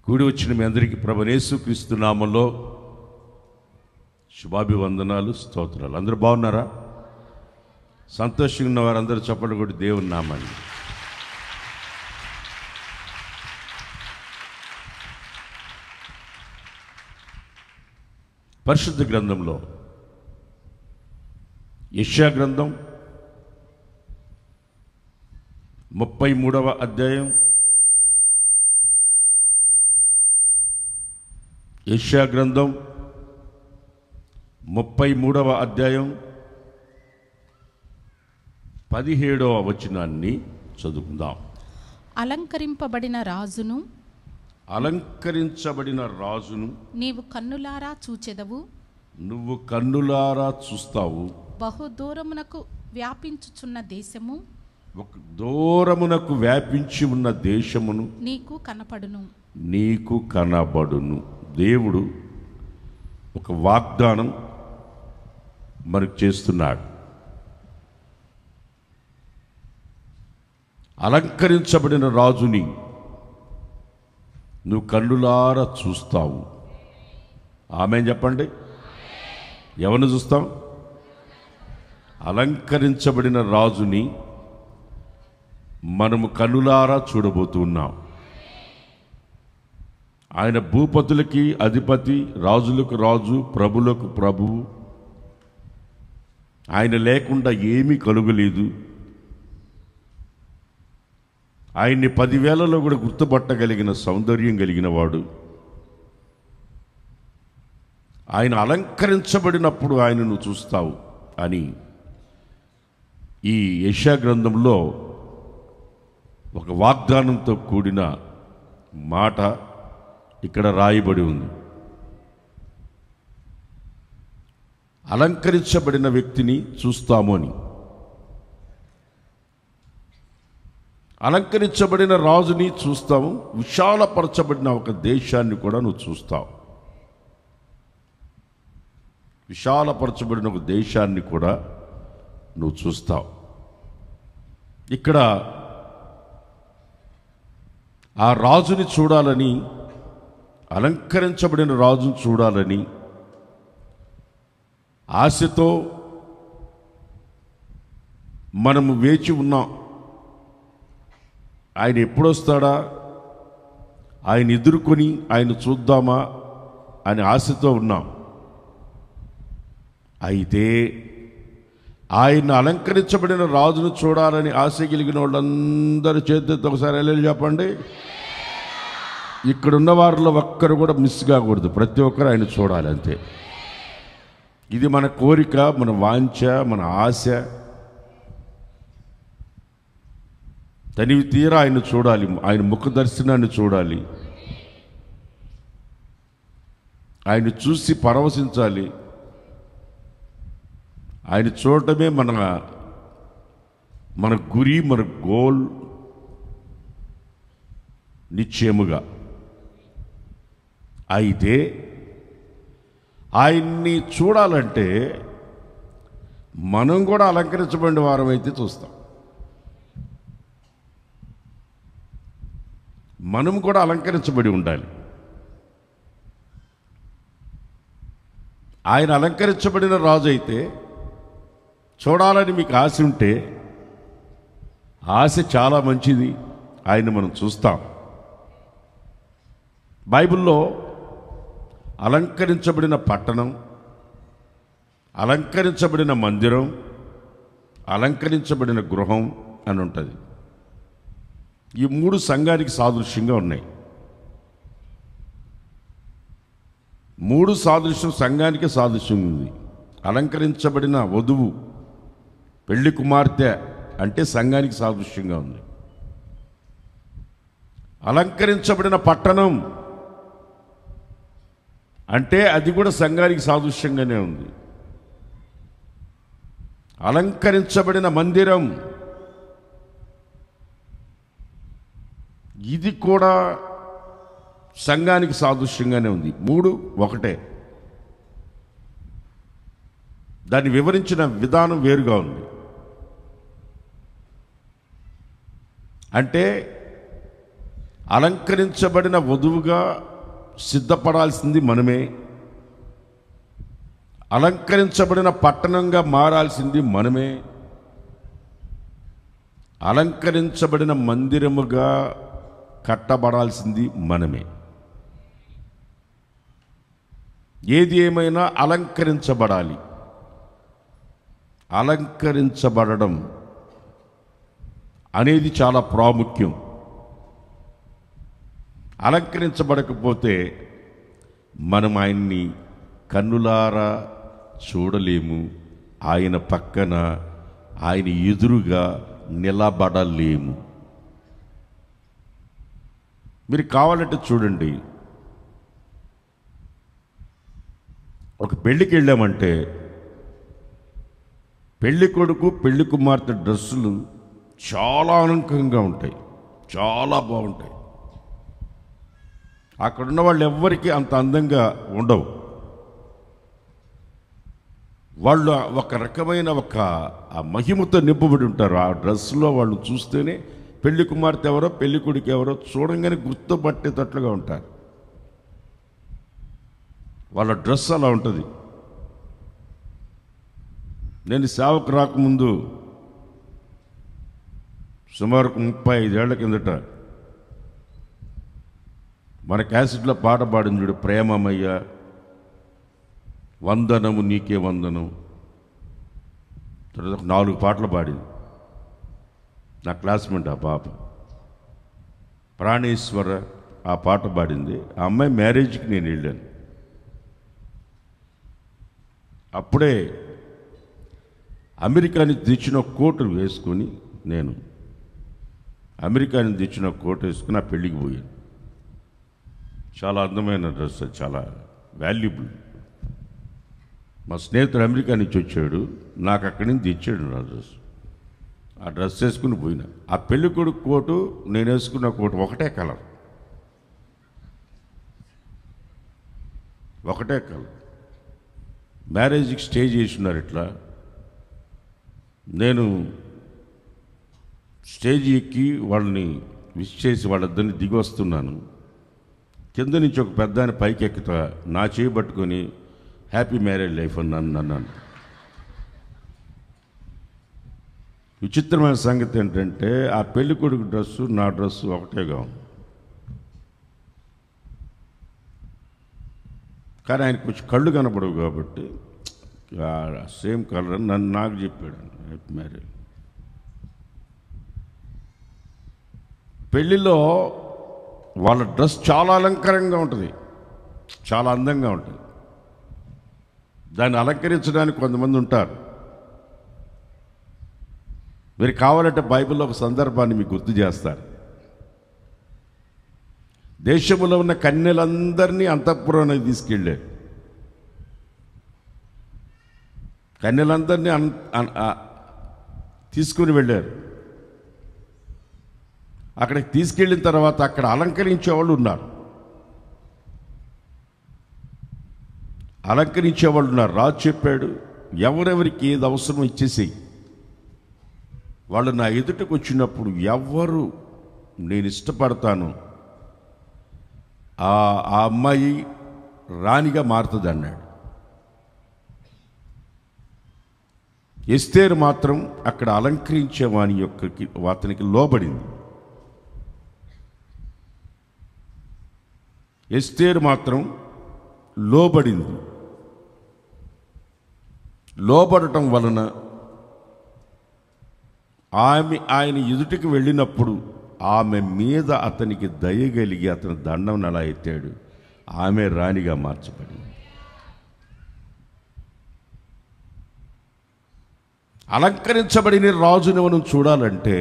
కూడి వచ్చిన మీ అందరికీ ప్రభువైన యేసుక్రీస్తు నామములో శుభాభివందనాలు, స్తోత్రాలు. అందరూ బాగున్నారా? సంతోషంగా ఉన్న వారందరూ చెప్పండి కూడా దేవుని నామాన్ని. పరిశుద్ధ గ్రంథంలో యెషయా గ్రంథం 33వ అధ్యాయం, యెషయా గ్రంథం 33వ అధ్యాయం 17వ వచనాన్ని చదువుకుందాం. అలంకరింపబడిన రాజును నీవు కన్నులారా చూచెదవు, నువ్వు కన్నులారా చూస్తావు. బహుదూరమునకు వ్యాపించుచున్న దేశము, ఒక దూరమునకు వ్యాపించి ఉన్న దేశమును నీకు కనబడును. దేవుడు ఒక వాగ్దానం మనకు చేస్తున్నాడు. అలంకరించబడిన రాజుని నువ్వు కన్నులారా చూస్తావు. ఆమేన్ చెప్పండి. ఎవరిని చూస్తాం? అలంకరించబడిన రాజుని మనము కన్నులారా చూడబోతున్నాం. ఆయన భూపతులకి అధిపతి, రాజులకు రాజు, ప్రభులకు ప్రభువు. ఆయన లేకుండా ఏమీ కలుగలేదు. ఆయన్ని 10,000లో కూడా గుర్తుపట్టగలిగిన సౌందర్యం కలిగిన వాడు. ఆయన అలంకరించబడినప్పుడు ఆయనను చూస్తావు అని ఈ యెషయా గ్రంథంలో ఒక వాగ్దానంతో కూడిన మాట ఇక్కడ రాయబడి ఉంది. అలంకరించబడిన వ్యక్తిని చూస్తాము అని. అలంకరించబడిన రాజుని చూస్తాము. విశాలపరచబడిన ఒక దేశాన్ని కూడా నువ్వు చూస్తావు. విశాలపరచబడిన ఒక దేశాన్ని కూడా నువ్వు చూస్తావు. ఇక్కడ ఆ రాజుని చూడాలని, అలంకరించబడిన రాజుని చూడాలని ఆశతో మనము వేచి ఉన్నాం. ఆయన ఎప్పుడొస్తాడా, ఆయన ఎదుర్కొని ఆయన చూద్దామా అని ఆశతో ఉన్నాం. అయితే ఆయన అలంకరించబడిన రాజును చూడాలని ఆశ కలిగిన వాళ్ళందరూ చేతులతో ఒకసారి వెళ్ళి చెప్పండి. ఇక్కడున్న వారిలో ఒక్కరు కూడా మిస్ కాకూడదు. ప్రతి ఒక్కరు ఆయన చూడాలి, అంతే. ఇది మన కోరిక, మన వాంఛ, మన ఆశ. తనివి తీరా ఆయన చూడాలి, ఆయన ముఖ దర్శనాన్ని చూడాలి, ఆయన చూసి పరవశించాలి. ఆయన చూడటమే మన గురి, మన గోల్ నిశ్చయముగా. అయితే ఆయన్ని చూడాలంటే మనం కూడా అలంకరించబడిన వారమైతే చూస్తాం. మనం కూడా అలంకరించబడి ఉండాలి. ఆయన అలంకరించబడిన రాజు అయితే చూడాలని మీకు ఆశ ఉంటే, ఆశ చాలా మంచిది. ఆయన మనం చూస్తాం. బైబిల్లో అలంకరించబడిన పట్టణం, అలంకరించబడిన మందిరం, అలంకరించబడిన గృహం అని ఉంటుంది. ఈ 3 సంఘానికి సాదృశ్యంగా ఉన్నాయి. 3 సాదృశ్యం సంఘానికి సాదృశ్యం ఉంది. అలంకరించబడిన వధువు, పెళ్లి కుమార్తె అంటే సంఘానికి సాదృశ్యంగా ఉంది. అలంకరించబడిన పట్టణం అంటే అది కూడా సంఘానికి సాదృశ్యంగానే ఉంది. అలంకరించబడిన మందిరం ఇది కూడా సంఘానికి సాదృశ్యంగానే ఉంది. 3 ఒకటే. దాన్ని వివరించిన విధానం వేరుగా ఉంది. అంటే అలంకరించబడిన వధువుగా సిద్ధపడాల్సింది మనమే. అలంకరించబడిన పట్టణంగా మారాల్సింది మనమే. అలంకరించబడిన మందిరముగా కట్టబడాల్సింది మనమే. ఏది ఏమైనా అలంకరించబడాలి. అలంకరించబడడం అనేది చాలా ప్రాముఖ్యం. అలంకరించబడకపోతే మనం ఆయన్ని కన్నులారా చూడలేము. ఆయన పక్కన, ఆయన ఎదురుగా నిలబడలేము. మీరు కావాలంటే చూడండి, ఒక పెళ్ళికి వెళ్ళామంటే పెళ్లి కొడుకు పెళ్లి కుమార్తె డ్రెస్సులు చాలా అలంకరంగా ఉంటాయి, చాలా బాగుంటాయి. అక్కడున్న వాళ్ళు ఎవ్వరికీ అంత అందంగా ఉండవు. వాళ్ళు ఒక రకమైన ఆ మహిమతో నింపబడి ఉంటారు. ఆ డ్రెస్సులో వాళ్ళు చూస్తేనే పెళ్లి కుమార్తె ఎవరో పెళ్లి కొడుకు ఎవరో చూడంగానే గుర్తుపట్టేటట్లుగా ఉంటారు. వాళ్ళ డ్రెస్ అలా ఉంటుంది. నేను సేవకు రాకముందు సుమారు 35 ఏళ్ల కిందట మన క్యాసెట్లో పాట పాడింది చూడు, ప్రేమమయ్య, వందనము నీకే వందనం. తర్వాత 4 పాటలు పాడింది. నా క్లాస్మేట్ ఆ పాప ప్రాణేశ్వర ఆ పాట పాడింది. ఆ అమ్మాయి మ్యారేజ్కి నేను వెళ్ళాను. అప్పుడే అమెరికా నుంచి తెచ్చిన కోటు వేసుకొని, నేను అమెరికా నుంచి తెచ్చిన కోటు వేసుకుని ఆ పెళ్ళికి పోయాను. చాలా అందమైన డ్రెస్, చాలా వాల్యుబుల్. మా స్నేహితుడు అమెరికా నుంచి వచ్చాడు, నాకు అక్కడి నుంచి తెచ్చాడు నా డ్రెస్. ఆ డ్రెస్ వేసుకుని పోయినా. ఆ పెళ్లి కొడుకు కోటు నేను వేసుకున్న కోటు ఒకటే కలర్, ఒకటే కలర్. మ్యారేజ్కి స్టే చేస్తున్నారు. ఇట్లా నేను స్టేజ్ ఎక్కి వాళ్ళని విష్ చేసి వాళ్ళిద్దరిని దిగి వస్తున్నాను. కింద నుంచి ఒక పెద్ద ఆయన పైకి ఎక్కుతా నా చేయి పట్టుకొని హ్యాపీ మ్యారేజ్ లైఫ్ అని అన్నాను. విచిత్రమైన సంగతి ఏంటంటే ఆ పెళ్లి కొడుకు డ్రెస్సు నా డ్రెస్సు ఒకటేగా ఉంది. కానీ ఆయన కొంచెం కళ్ళు కనపడవు కాబట్టి సేమ్ కలర్ అని నాకు చెప్పాడు. Happy marriage. పెళ్ళిలో వాళ్ళ డ్రెస్ చాలా అలంకారంగా ఉంటుంది, చాలా అందంగా ఉంటుంది. దాన్ని అలంకరించడానికి కొంతమంది ఉంటారు. మీరు కావాలంటే బైబిల్లో ఒక సందర్భాన్ని మీకు గుర్తు చేస్తారు. దేశంలో ఉన్న కన్యలందరినీ అంతఃపురానికి తీసుకెళ్ళారు. కన్యలందరినీ తీసుకుని వెళ్ళారు. అక్కడికి తీసుకెళ్ళిన తర్వాత అక్కడ అలంకరించేవాళ్ళు ఉన్నారు. రాజు చెప్పాడు, ఎవరెవరికి ఏది అవసరం ఇచ్చేసేయి. వాళ్ళు నా ఎదుటకు వచ్చినప్పుడు ఎవరు నేను ఇష్టపడతాను ఆ అమ్మాయి రాణిగా మారుతుంది అన్నాడు. ఎస్తేరు మాత్రం అక్కడ అలంకరించే అతనికి లోబడింది. ఎస్తేరు మాత్రం లోబడింది. లోబడటం వలన ఆయన ఎదుటికి వెళ్ళినప్పుడు ఆమె మీద అతనికి దయగలిగి అతని దండం అలా ఎత్తాడు. ఆమె రాణిగా మార్చబడింది. అలంకరించబడిన రాజుని మనం చూడాలంటే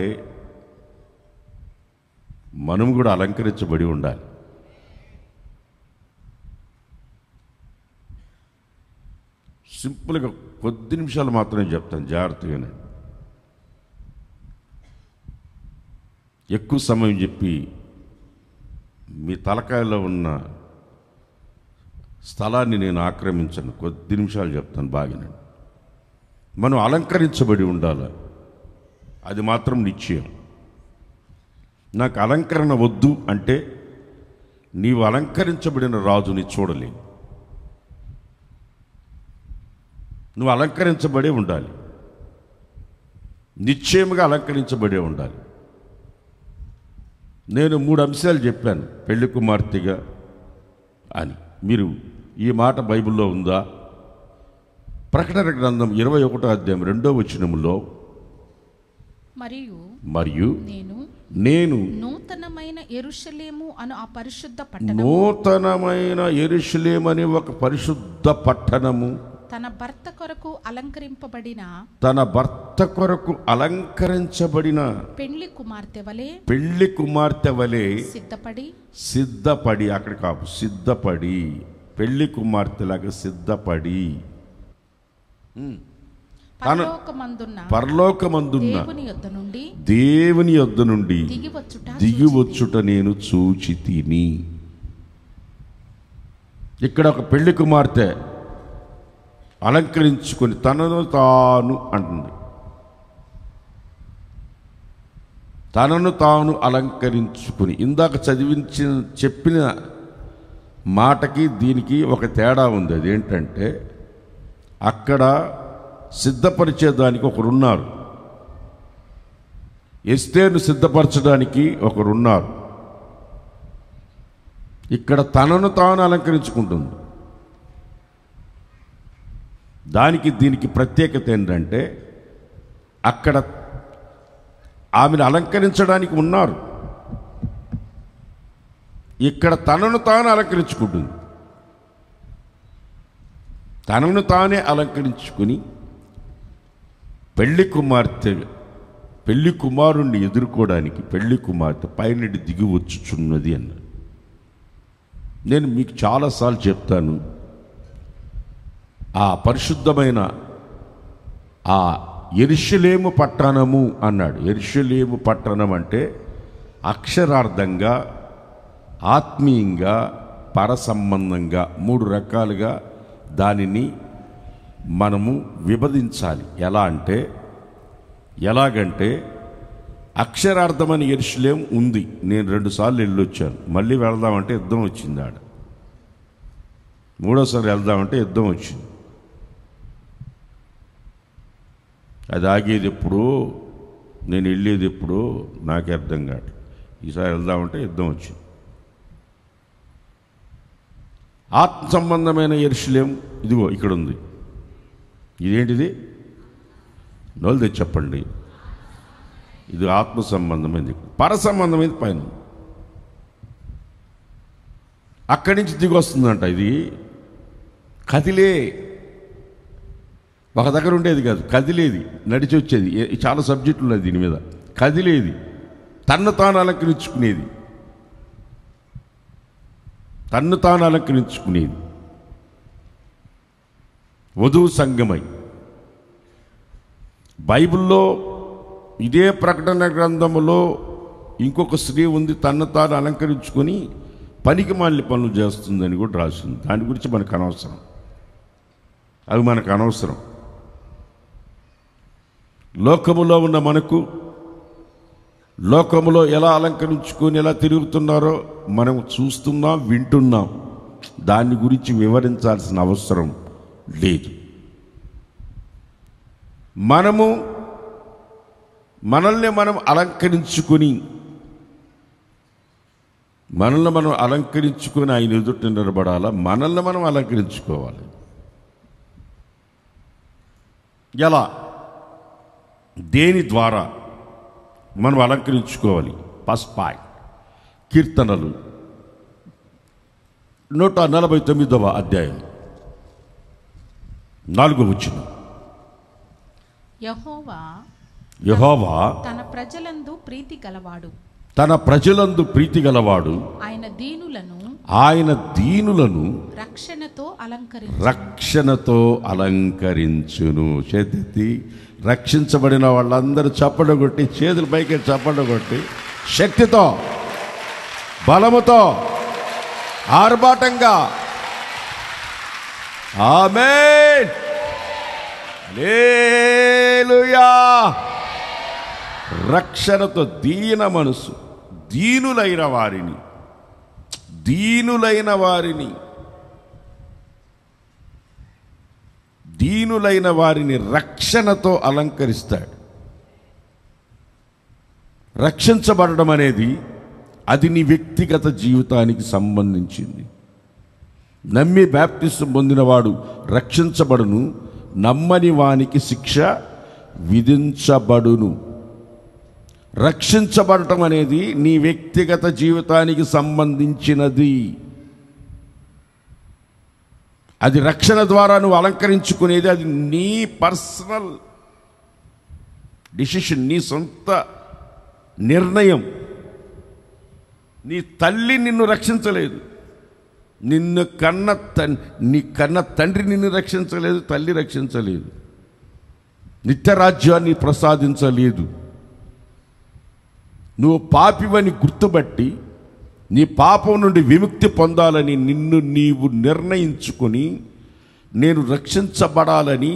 మనం కూడా అలంకరించబడి ఉండాలి. సింపుల్గా కొద్ది నిమిషాలు మాత్రమే చెప్తాను, జాగ్రత్తగానే. ఎక్కువ సమయం చెప్పి మీ తలకాయలో ఉన్న స్థలాన్ని నేను ఆక్రమించను. కొద్ది నిమిషాలు చెప్తాను, బాగానండి. మనం అలంకరించబడి ఉండాలి, అది మాత్రం నిశ్చయం. నాకు అలంకరణ వద్దు అంటే నీవు అలంకరించబడిన రాజుని చూడలేవు. నువ్వు అలంకరించబడే ఉండాలి, నిశ్చయముగా అలంకరించబడే ఉండాలి. నేను 3 అంశాలు చెప్పాను పెళ్లి కుమార్తెగా అని. మీరు ఈ మాట బైబిల్లో ఉందా? ప్రకటన గ్రంథం 21వ అధ్యాయం 2వ వచనములో, మరియు నేను నూతనమైన యెరూషలేము అను ఆ పరిశుద్ధ పట్టణము, నూతనమైన యెరూషలేము అనే ఒక పరిశుద్ధ పట్టణము తన భర్త కొరకు అలంకరించబడిన పెళ్లి కుమార్తె వలె సిద్ధపడి అక్కడ కాపు సిద్ధపడి పెళ్లి కుమార్తెలాగా సిద్ధపడి పరలోకమందున్న దేవుని యొద్ద నుండి దిగివచ్చుట నేను చూచితిని. ఇక్కడ ఒక పెళ్లి కుమార్తె అలంకరించుకొని తనను తాను అంటుంది. తనను తాను అలంకరించుకుని, ఇందాక చెప్పిన మాటకి దీనికి ఒక తేడా ఉంది. అదేంటంటే అక్కడ సిద్ధపరిచేదానికి ఒకరున్నారు, ఎస్తేరును సిద్ధపరచడానికి ఒకరున్నారు. ఇక్కడ తనను తాను అలంకరించుకుంటుంది. దానికి దీనికి ప్రత్యేకత ఏంటంటే అక్కడ ఆమెను అలంకరించడానికి ఉన్నారు, ఇక్కడ తనను తాను అలంకరించుకుంటుంది. తనను తానే అలంకరించుకుని పెళ్లి కుమారుణ్ణి ఎదుర్కోవడానికి పెళ్లి కుమార్తె పైనుండి దిగి వచ్చుచున్నది అన్నారు. నేను మీకు చాలాసార్లు చెప్తాను, ఆ పరిశుద్ధమైన ఆ యెరూషలేము పట్టణము అన్నాడు. యెరూషలేము పట్టణం అంటే అక్షరార్థంగా, ఆత్మీయంగా, పరసంబంధంగా 3 రకాలుగా దానిని మనము విభజించాలి. ఎలాగంటే అక్షరార్థమైన యెరూషలేము ఉంది. నేను 2 సార్లు వెళ్ళొచ్చాను. మళ్ళీ వెళ్దామంటే యుద్ధం వచ్చింది. ఆడ 3వసారి వెళ్దామంటే యుద్ధం వచ్చింది. అది ఆగేది ఎప్పుడు, నేను వెళ్ళేది ఎప్పుడు నాకే అర్థం కాదు. ఈసారి వెళ్దామంటే యుద్ధం వచ్చింది. ఆత్మ సంబంధమైన యెరూషలేము ఇదిగో ఇక్కడ ఉంది. ఇదేంటిది? నోలు తెచ్చి చెప్పండి. ఇది ఆత్మ సంబంధమైనది. పర సంబంధమైనది పైన. అక్కడి నుంచి దిగి వస్తుందంట. ఇది కదిలే, ఒక దగ్గర ఉండేది కాదు, కదిలేది, నడిచి వచ్చేది. చాలా సబ్జెక్టులు ఉన్నాయి దీని మీద. కదిలేది, తన్ను తాను అలంకరించుకునేది, వధువు సంగమై. బైబిల్లో ఇదే ప్రకటన గ్రంథములో ఇంకొక స్త్రీ ఉంది, తన్ను తాను అలంకరించుకొని పనికి మాలిన పనులు చేస్తుందని కూడా రాసింది. దాని గురించి మనకు అనవసరం, అవి మనకు అనవసరం. లోకములో ఉన్న మనకు లోకములో ఎలా అలంకరించుకొని ఎలా తిరుగుతున్నారో మనం చూస్తున్నాం, వింటున్నాం. దాని గురించి వివరించాల్సిన అవసరం లేదు. మనల్ని మనం అలంకరించుకొని ఆయన ఎదుట నిలబడాలా. మనల్ని మనం అలంకరించుకోవాలి. ఎలా, దేని ద్వారా మనం అలంకరించుకోవాలి? ఫస్ట్ పాయింట్, కీర్తనలు 149వ అధ్యాయం 4వ వచనం. యెహోవా తన ప్రజలందు ప్రీతి గలవాడు, ఆయన దీనులను రక్షణతో అలంకరించును. చేతి రక్షించబడిన వాళ్ళందరూ చప్పట్లు కొట్టి, చేతులు పైకి చప్పట్లు కొట్టి, శక్తితో, బలముతో, ఆర్భాటంగా ఆమేన్ హల్లెలూయా. రక్షణతో, దీన మనసు, దీనులైన వారిని రక్షణతో అలంకరిస్తాడు. రక్షించబడడం అనేది అది నీ వ్యక్తిగత జీవితానికి సంబంధించింది. నమ్మి బాప్తిసం పొందినవాడు రక్షించబడును, నమ్మని వానికి శిక్ష విధించబడును. రక్షించబడటం అనేది నీ వ్యక్తిగత జీవితానికి సంబంధించినది. అది రక్షణ ద్వారా నువ్వు అలంకరించుకునేది. అది నీ పర్సనల్ డిసిషన్, నీ సొంత నిర్ణయం. నీ తల్లి నిన్ను రక్షించలేదు, నీ కన్న తండ్రి నిన్ను రక్షించలేదు, తల్లి రక్షించలేదు, నిత్యరాజ్యాన్ని ప్రసాదించలేదు. నువ్వు పాపివని గుర్తుపట్టి నీ పాపం నుండి విముక్తి పొందాలని నిన్ను నీవు నిర్ణయించుకొని, నేను రక్షించబడాలని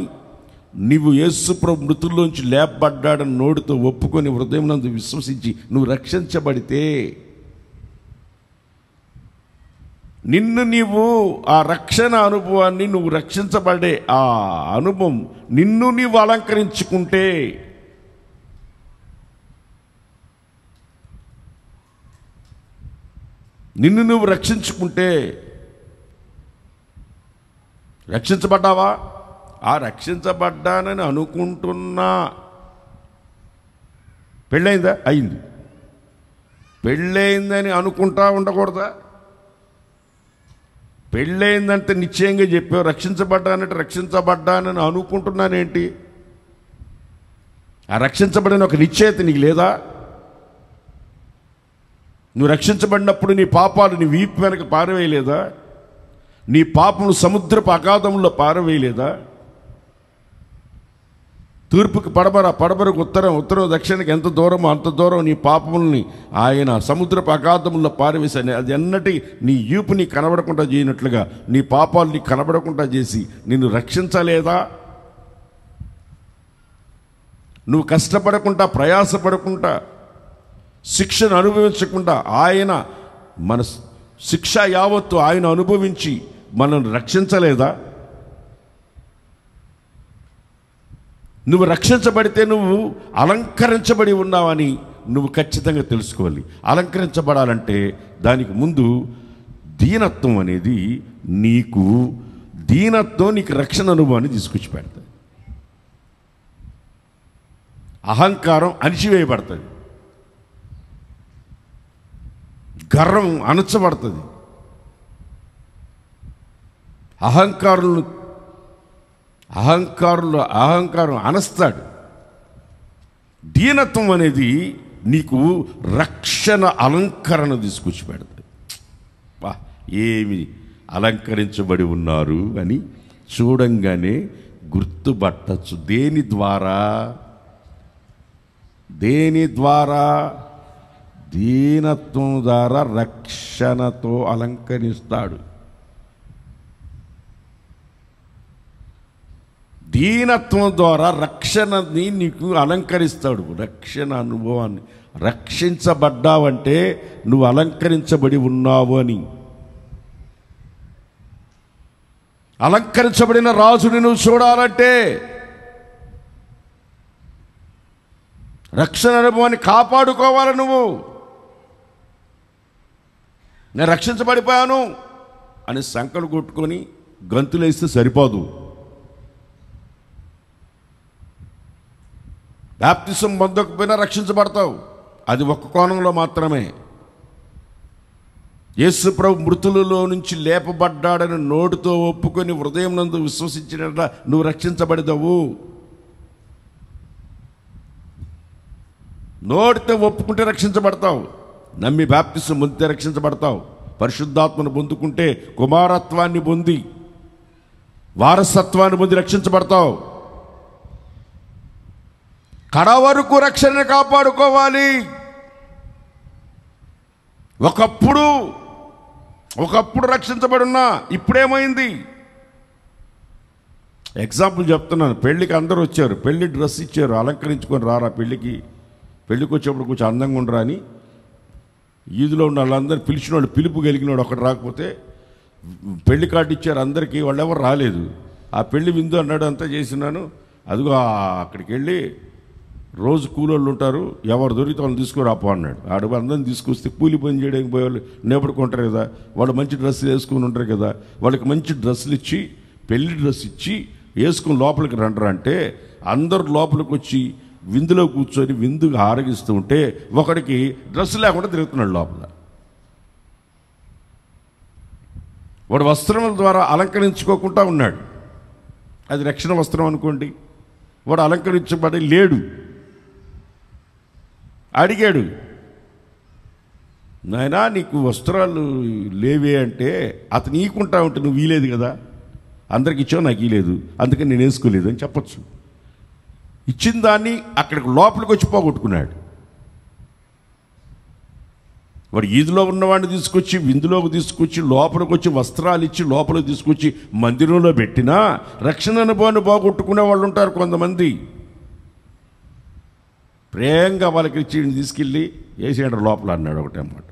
నీవు యేసుప్రభు మృతుల్లోంచి లేపబడ్డాడని నోటితో ఒప్పుకొని హృదయం నందు విశ్వసించి నువ్వు రక్షించబడితే, నిన్ను నీవు ఆ రక్షణ అనుభవాన్ని, నువ్వు రక్షించబడే ఆ అనుభవం నిన్ను నీవు అలంకరించుకుంటే, నిన్ను నువ్వు రక్షించుకుంటే, రక్షించబడ్డావా? ఆ రక్షించబడ్డానని అనుకుంటున్నా. పెళ్ళయిందా? అయింది. పెళ్ళయిందని అనుకుంటా ఉండకూడదా? పెళ్ళయిందంటే నిశ్చయంగా చెప్పావు. రక్షించబడ్డానంటే రక్షించబడ్డానని అనుకుంటున్నానేంటి? ఆ రక్షించబడిన ఒక నిశ్చయత నీకు లేదా? నువ్వు రక్షించబడినప్పుడు నీ పాపాలు నీ వీపు వెనక పారవేయలేదా? నీ పాపములు సముద్రపు అగాధంలో పారవేయలేదా? తూర్పుకి పడమర, పడమరకు ఉత్తరం, ఉత్తరం దక్షిణకి ఎంత దూరమో అంత దూరం నీ పాపముల్ని ఆయన సముద్రపు అగాధముల్లో పారవేశాను. అది ఎన్నటి నీ ఈపు నీ కనబడకుండా చేయనట్లుగా నీ పాపాలు నీకు కనబడకుండా చేసి నిన్ను రక్షించలేదా? నువ్వు కష్టపడకుండా, ప్రయాసపడకుండా, శిక్షను అనుభవించకుండా ఆయన మన శిక్ష యావత్తు ఆయన అనుభవించి మనల్ని రక్షించలేదా? నువ్వు రక్షించబడితే నువ్వు అలంకరించబడి ఉన్నావని నువ్వు ఖచ్చితంగా తెలుసుకోవాలి. అలంకరించబడాలంటే దానికి ముందు దీనత్వం అనేది నీకు రక్షణ అనుభవాన్ని తీసుకొచ్చి పెడతాయి. అహంకారం అణిచివేయబడుతుంది, గర్వం అణచబడుతుంది. అహంకారం అణస్తాడు. దీనత్వం అనేది నీకు రక్షణ అలంకరణ తీసుకొచ్చి పెడతాయి. ఏమి అలంకరించబడి ఉన్నారు అని చూడంగానే గుర్తుపట్టచ్చు. దేని ద్వారా? దీనత్వం ద్వారా రక్షణతో అలంకరిస్తాడు. దీనత్వం ద్వారా రక్షణని నీకు అలంకరిస్తాడు. రక్షణ అనుభవాన్ని, రక్షించబడ్డావంటే నువ్వు అలంకరించబడి ఉన్నావు అని. అలంకరించబడిన రాజుని నువ్వు చూడాలంటే రక్షణ అనుభవాన్ని కాపాడుకోవాలి. నువ్వు నేను రక్షించబడిపోయాను అని సంకలు కొట్టుకొని గంతులేస్తే సరిపోదు. బాప్తిసం పొందకపోయినా రక్షించబడతావు. అది ఒక్క కోణంలో మాత్రమే. యేసు ప్రభు మృతులలో నుంచి లేపబడ్డాడని నోటితో ఒప్పుకొని హృదయం నందు విశ్వసించినట్ల నువ్వు రక్షించబడతావు. నోటితో ఒప్పుకుంటే రక్షించబడతావు. నమ్మి బాప్తిసం పొందితే రక్షించబడతావు. పరిశుద్ధాత్మను పొందుకుంటే కుమారత్వాన్ని పొంది, వారసత్వాన్ని పొంది రక్షించబడతావు. కడ వరకు రక్షణ కాపాడుకోవాలి. ఒకప్పుడు రక్షించబడున్నా ఇప్పుడేమైంది? ఎగ్జాంపుల్ చెప్తున్నాను. పెళ్ళికి అందరూ వచ్చారు, పెళ్లి డ్రెస్ ఇచ్చారు, అలంకరించుకొని రారా పెళ్ళికి వచ్చేప్పుడు కొంచెం అందంగా ఉండరా అని ఈదులో ఉన్న వాళ్ళందరూ పిలిచిన వాళ్ళు, పిలుపు కలిగిన వాడు ఒకటి రాకపోతే పెళ్లి కార్డు ఇచ్చారు అందరికీ, వాళ్ళు ఎవరు రాలేదు. ఆ పెళ్లి విందు అన్నాడు, అంతా చేసినాను. అదిగో అక్కడికి వెళ్ళి రోజు కూలోళ్ళు ఉంటారు, ఎవరు దొరికితే వాళ్ళని తీసుకురాపో అన్నాడు. ఆడు అందరిని తీసుకొస్తే కూలి పని చేయడానికి పోయే వాళ్ళు నేపడుకుంటారు కదా, వాళ్ళు మంచి డ్రెస్సులు వేసుకుని ఉంటారు కదా, వాళ్ళకి మంచి డ్రెస్సులు ఇచ్చి, పెళ్లి డ్రెస్ ఇచ్చి వేసుకుని లోపలికి రండరా అంటే అందరు లోపలికి వచ్చి విందులో కూర్చొని విందుగా ఆరగిస్తూ ఉంటే ఒకడికి డ్రెస్ లేకుండా తిరుగుతున్నాడు లోపల. వాడు వస్త్రముల ద్వారా అలంకరించుకోకుండా ఉన్నాడు. అది రక్షణ వస్త్రం అనుకోండి. వాడు అలంకరించబడి లేడు. అడిగాడు, నాయనా నీకు వస్త్రాలు లేవే అంటే, అతను నీకుంటా ఉంటే నువ్వు వీలేదు కదా, అందరికి ఇచ్చావు నాకు వీలేదు, అందుకని నేను వేసుకోలేదు అని చెప్పచ్చు. ఇచ్చిన దాన్ని అక్కడికి లోపలికి వచ్చి పోగొట్టుకున్నాడు. వాడు ఈదులో ఉన్నవాడిని తీసుకొచ్చి విందులోకి తీసుకొచ్చి లోపలికి వచ్చి వస్త్రాలు ఇచ్చి లోపలికి తీసుకొచ్చి మందిరంలో పెట్టినా రక్షణ అనుభవాన్ని పోగొట్టుకునే వాళ్ళు ఉంటారు కొంతమంది. ప్రేమగా వాళ్ళకి ఇచ్చి తీసుకెళ్ళి వేసేయండి లోపల అన్నాడు ఒకటే అన్నమాట.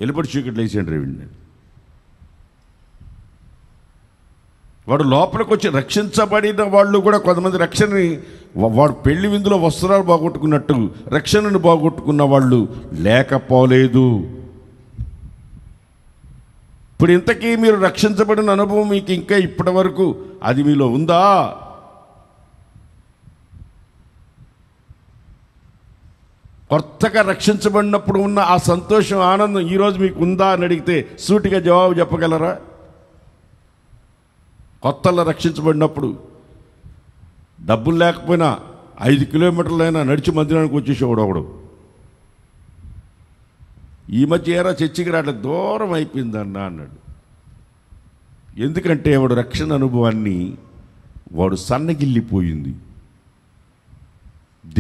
వెలుపడి చీకట్లు వేసేయండి రేవిండి. వాడు లోపలికి వచ్చి రక్షించబడిన వాళ్ళు కూడా కొంతమంది రక్షణని, వాడు పెళ్లి విందులో వస్త్రాలు బాగొట్టుకున్నట్టు రక్షణను బాగొట్టుకున్న వాళ్ళు లేకపోలేదు. ఇప్పుడు ఇంతకీ మీరు రక్షించబడిన అనుభవం మీకు ఇంకా ఇప్పటి వరకు అది మీలో ఉందా? కొత్తగా రక్షించబడినప్పుడు ఉన్న ఆ సంతోషం, ఆనందం ఈరోజు మీకు ఉందా అని అడిగితే సూటిగా జవాబు చెప్పగలరా? కొత్తలో రక్షించబడినప్పుడు డబ్బులు లేకపోయినా 5 కిలోమీటర్లైనా నడిచి మందిరానికి వచ్చేసేవాడు ఒకడు. ఈ మధ్య ఏరా చర్చికి రావట్లేదు, దూరం అయిపోయిందన్న అన్నాడు. ఎందుకంటే వాడు రక్షణ అనుభవాన్ని వాడు సన్నగిల్లిపోయింది,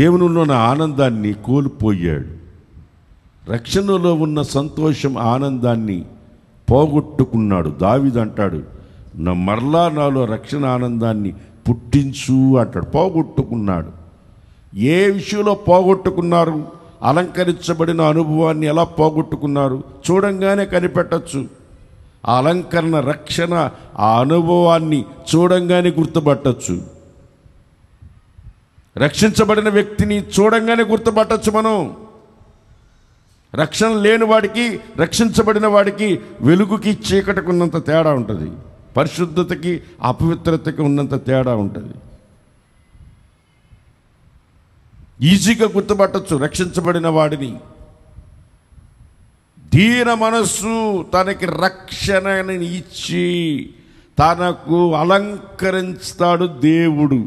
దేవునిలో ఉన్న ఆనందాన్ని కోల్పోయాడు. రక్షణలో ఉన్న సంతోషం, ఆనందాన్ని పోగొట్టుకున్నాడు. దావీదు అంటాడు, మరలా నాలో రక్షణ ఆనందాన్ని పుట్టించు అంటాడు. పోగొట్టుకున్నాడు. ఏ విషయంలో పోగొట్టుకున్నారు? అలంకరించబడిన అనుభవాన్ని ఎలా పోగొట్టుకున్నారు? చూడంగానే కనిపెట్టచ్చు. ఆ అలంకరణ, రక్షణ, ఆ అనుభవాన్ని చూడంగానే గుర్తుపట్టచ్చు. రక్షించబడిన వ్యక్తిని చూడంగానే గుర్తుపట్టచ్చు మనం. రక్షణ లేని వాడికి, రక్షించబడిన వాడికి వెలుగుకి చీకటికి ఉన్నంత తేడా ఉంటుంది. పరిశుద్ధతకి అపవిత్రతకి ఉన్నంత తేడా ఉంటుంది. ఈజీగా గుర్తుపట్టచ్చు రక్షించబడిన వాడిని. దీన మనస్సు తనకి రక్షణని ఇచ్చి తనకు అలంకరిస్తాడు దేవుడు.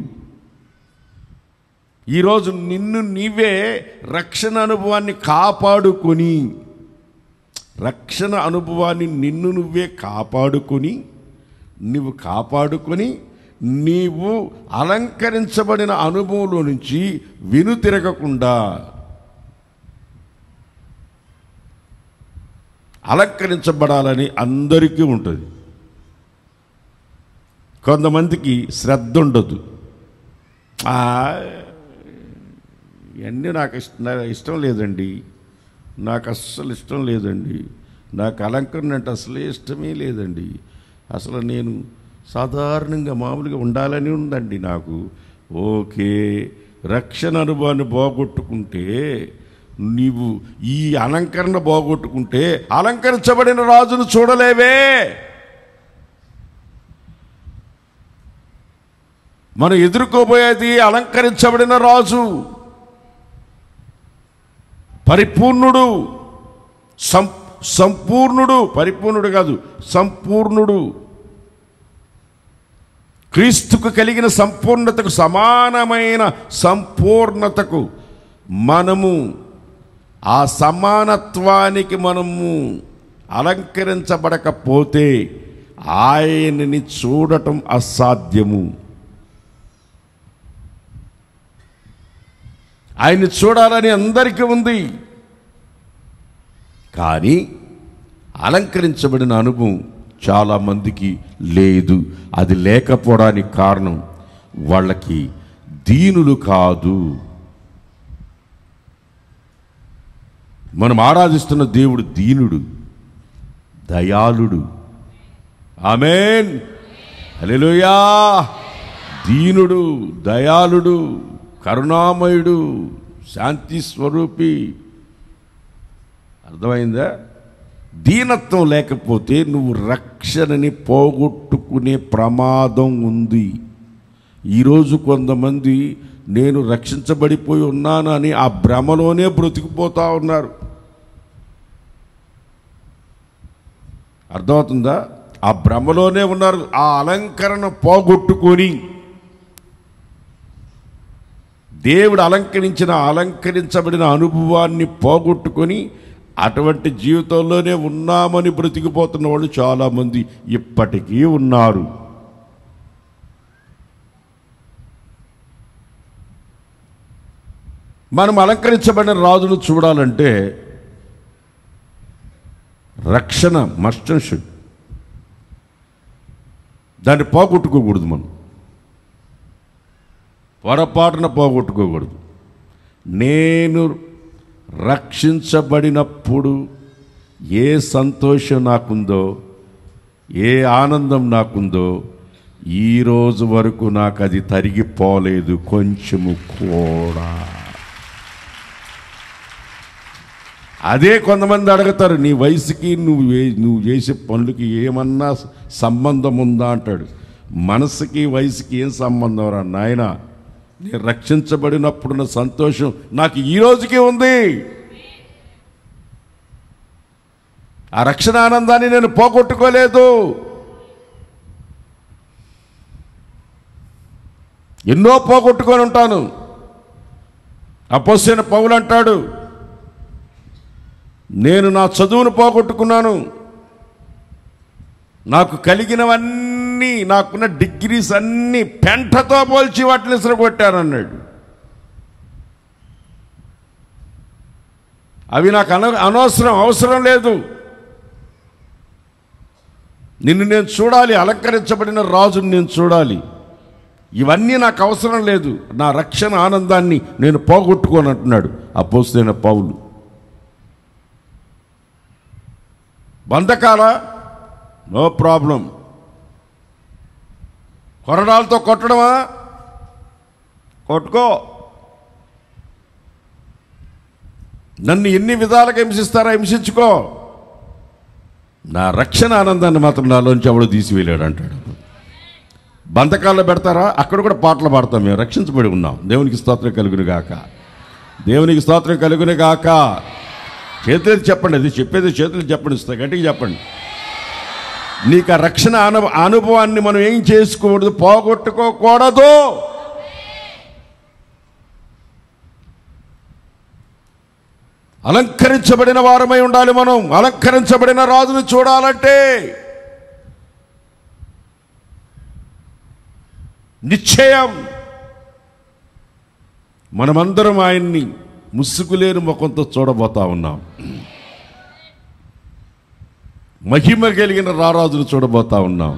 ఈరోజు నిన్ను నీవే రక్షణ అనుభవాన్ని కాపాడుకొని, రక్షణ అనుభవాన్ని నిన్ను నువ్వే కాపాడుకొని, నీవు అలంకరించబడిన అనుభవంలో నుంచి వెనుతిరగకుండా, అలంకరించబడాలని అందరికీ ఉంటుంది. కొంతమందికి శ్రద్ధ ఉండదు. ఇవన్నీ నాకు ఇష్టం లేదండి, నాకు అస్సలు ఇష్టం లేదండి, నాకు అలంకరణ అంటే అసలే ఇష్టమే లేదండి, అసలు నేను సాధారణంగా మామూలుగా ఉండాలని ఉందండి నాకు. ఓకే, రక్షణ అనుభవాన్ని పోగొట్టుకుంటే, నీవు ఈ అలంకరణ పోగొట్టుకుంటే అలంకరించబడిన రాజును చూడలేవే. మనం ఎదుర్కోబోయేది అలంకరించబడిన రాజు, పరిపూర్ణుడు, సంపూర్ణుడు, పరిపూర్ణుడు కాదు సంపూర్ణుడు. క్రీస్తుకు కలిగిన సంపూర్ణతకు సమానమైన సంపూర్ణతకు మనము, ఆ సమానత్వానికి మనము అలంకరించబడకపోతే ఆయనని చూడటం అసాధ్యము. ఆయన్ని చూడాలని అందరికీ ఉంది, కానీ అలంకరించబడిన అనుభవం చాలామందికి లేదు. అది లేకపోవడానికి కారణం వాళ్ళకి దీనులు కాదు. మనం ఆరాధిస్తున్న దేవుడు దీనుడు, దయాళుడు. ఆమేన్, హల్లెలూయా. దీనుడు, దయాళుడు, కరుణామయుడు, శాంతి స్వరూపి. అర్థమైందా? దీనత్వం లేకపోతే నువ్వు రక్షణని పోగొట్టుకునే ప్రమాదం ఉంది. ఈరోజు కొంతమంది నేను రక్షించబడిపోయి ఉన్నాను అని ఆ భ్రమలోనే బ్రతికిపోతూ ఉన్నారు. అర్థమవుతుందా? ఆ భ్రమలోనే ఉన్నారు. ఆ అలంకరణ పోగొట్టుకొని, దేవుడు అలంకరించబడిన అనుభవాన్ని పోగొట్టుకొని అటువంటి జీవితంలోనే ఉన్నామని బ్రతికిపోతున్న వాళ్ళు చాలామంది ఇప్పటికీ ఉన్నారు. మనం అలంకరించబడిన రాజును చూడాలంటే రక్షణ మస్ట్ అండ్ షుడ్. దాన్ని పోగొట్టుకోకూడదు. మనం పొరపాటున పోగొట్టుకోకూడదు. నేను రక్షించబడినప్పుడు ఏ సంతోషం నాకుందో, ఏ ఆనందం నాకుందో, ఈరోజు వరకు నాకు అది తరిగిపోలేదు కొంచెము కూడా. అదే కొంతమంది అడుగుతారు, నీ వయసుకి నువ్వు చేసే పనులకి ఏమన్నా సంబంధం ఉందా అంటాడు. మనసుకి వయసుకి ఏం సంబంధం రా నాయనా? నేను రక్షించబడినప్పుడున్న సంతోషం నాకు ఈ రోజుకి ఉంది. ఆ రక్షణ ఆనందాన్ని నేను పోగొట్టుకోలేదు. ఎన్నో పోగొట్టుకొని ఉంటాను. అపోస్తలుడైన పౌలు అంటాడు, నేను నా చదువును పోగొట్టుకున్నాను, నాకు కలిగినవన్నీ, నాకున్న డిగ్రీస్ అన్నీ పెంటతో పోల్చి వాటిని ఇసురగొట్టానన్నాడు. అవి నాకు అవసరం లేదు. నిన్ను నేను చూడాలి, అలంకరించబడిన రాజుని నేను చూడాలి. ఇవన్నీ నాకు అవసరం లేదు. నా రక్షణ ఆనందాన్ని నేను పోగొట్టుకోను అంటున్నాడు అపోస్తలుడైన పౌలు. బంధకాల నో ప్రాబ్లం. కొరడాలతో కొట్టడమా? కొట్టుకో. నన్ను ఎన్ని విధాలుగా హింసిస్తారా హింసించుకో, నా రక్షణ ఆనందాన్ని మాత్రం నాలోంచి ఎవడో తీసివేయలేడు అంటాడు. బంధకాల్లో పెడతారా? అక్కడ కూడా పాటలు పాడతాం. మేము రక్షించబడి ఉన్నాం. దేవునికి స్తోత్రం కలుగును గాక, దేవునికి స్తోత్రం కలుగును గాక. చేతులు చెప్పండి, అది చెప్పేది చేతులు చెప్పండి, ఇస్తా గట్టిగా చెప్పండి. నీకు ఆ రక్షణ అనుభవాన్ని మనం ఏం చేసుకోకూడదు, పోగొట్టుకోకూడదు. అలంకరించబడిన వారమై ఉండాలి. మనం అలంకరించబడిన రాజును చూడాలంటే నిశ్చయం మనమందరం ఆయన్ని ముసుగులేని ముఖంతో చూడబోతా ఉన్నాం. మహిమ కలిగిన రారాజును చూడబోతా ఉన్నాం.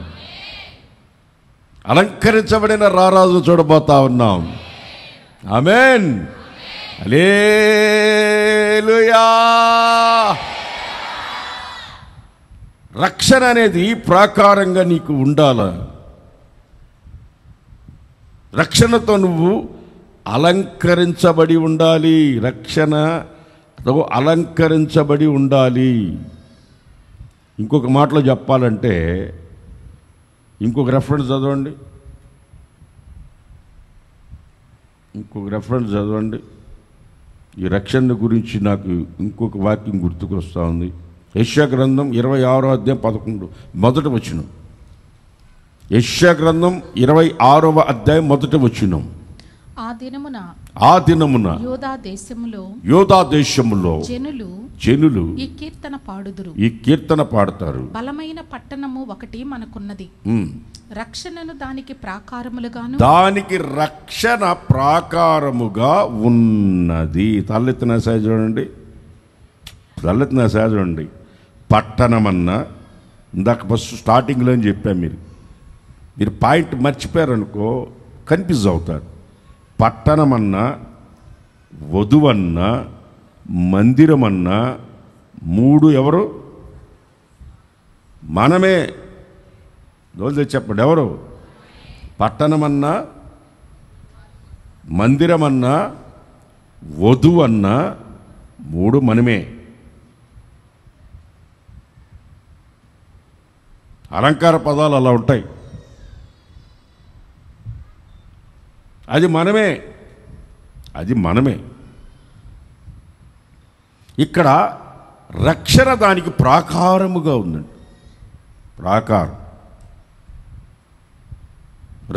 అలంకరించబడిన రారాజును చూడబోతా ఉన్నాం. ఆమేన్, హల్లెలూయా. రక్షణ అనేది ప్రాకారంగా నీకు ఉండాల. రక్షణతో నువ్వు అలంకరించబడి ఉండాలి. రక్షణతో అలంకరించబడి ఉండాలి. ఇంకొక మాటలో చెప్పాలంటే, ఇంకొక రెఫరెన్స్ చదవండి, ఈ రక్షణ గురించి నాకు ఇంకొక వాక్యం గుర్తుకొస్తా ఉంది. యెషయా గ్రంథం 26వ అధ్యాయం 11 మొదటి వచనం. యెషయా గ్రంథం 26వ అధ్యాయం మొదటి వచనం. ఆ దినమున యోధా దేశములో జనులు ఈ కీర్తన పాడతారు. బలమైన పట్టణము ఒకటి మనకున్నది, రక్షణను దానికి ప్రాకారములుగాను, దానికి రక్షణ ప్రాకారముగా ఉన్నది. తలెత్తిన సాయ చూడండి. పట్టణమన్నా ఇందాక ఫస్ట్ స్టార్టింగ్లో అని చెప్పాను. మీరు పాయింట్ మర్చిపోయారనుకో కన్ఫ్యూజ్ అవుతారు. పట్టణమన్నా, వధువన్నా, మందిరమన్నా, 3 ఎవరు? మనమే. చెప్పండి, ఎవరు? పట్టణమన్నా, మందిరమన్నా, వధువు అన్నా 3 మనమే. అలంకార పదాలు అలా ఉంటాయి. అది మనమే, అది మనమే. ఇక్కడ రక్షణ దానికి ప్రాకారముగా ఉందండి. ప్రాకారం,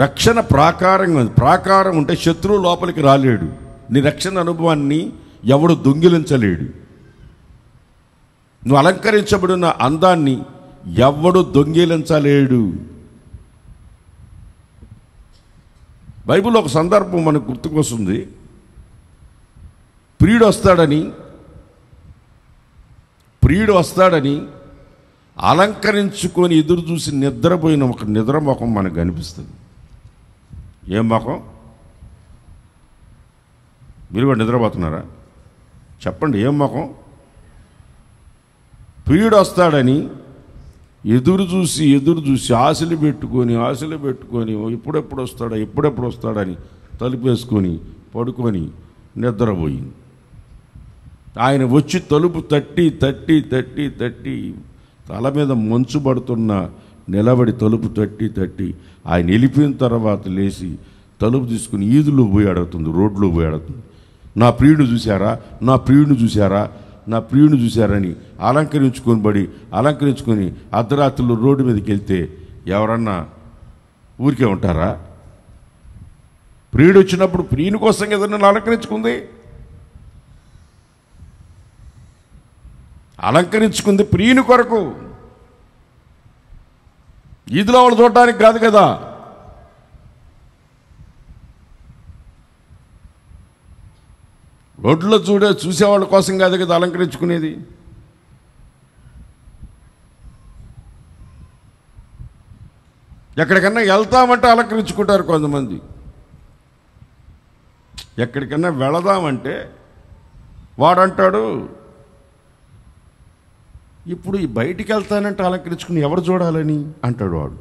రక్షణ ప్రాకారంగా ఉంది. ప్రాకారం ఉంటే శత్రువు లోపలికి రాలేడు. నీ రక్షణ అనుభవాన్ని ఎవడు దొంగిలించలేడు. నువ్వు అలంకరించబడిన అందాన్ని ఎవడు దొంగిలించలేడు. బైబిల్లో ఒక సందర్భం మనకు గుర్తుకొస్తుంది. ప్రియుడు వస్తాడని అలంకరించుకొని ఎదురు చూసి నిద్రపోయిన ఒక నిద్ర ముఖం మనకు కనిపిస్తుంది. ఏం ముఖం? మీరు కూడా నిద్రపోతున్నారా? చెప్పండి, ఏం ముఖం? ప్రియుడు వస్తాడని ఎదురు చూసి ఆశలు పెట్టుకొని ఎప్పుడెప్పుడు వస్తాడని తలుపేసుకొని పడుకొని నిద్రపోయింది. ఆయన వచ్చి తలుపు తట్టి తల మీద మంచు పడుతున్న నిలబడి తలుపు తట్టి ఆయన వెళ్ళిపోయిన తర్వాత లేచి తలుపు తీసుకుని ఈదులో పోయి అడుగుతుంది, రోడ్లో పోయి అడుగుతుంది, నా ప్రియుడు చూశారని అలంకరించుకొని అర్ధరాత్రులు రోడ్డు మీదకి వెళ్తే ఎవరన్నా ఊరికే ఉంటారా? ప్రియుడు వచ్చినప్పుడు ప్రియుని కోసం ఏదన్నా అలంకరించుకుంది ప్రియుని కొరకు, ఈదులో వాళ్ళు చూడటానికి కాదు కదా. రోడ్లో చూసేవాళ్ళ కోసం కాదు కదా అలంకరించుకునేది. ఎక్కడికన్నా వెళ్తామంటే అలంకరించుకుంటారు కొంతమంది. ఎక్కడికన్నా వెళదామంటే వాడంటాడు, ఇప్పుడు ఈ బయటికి వెళ్తానంటే అలంకరించుకుని ఎవరు చూడాలని అంటాడు వాడు.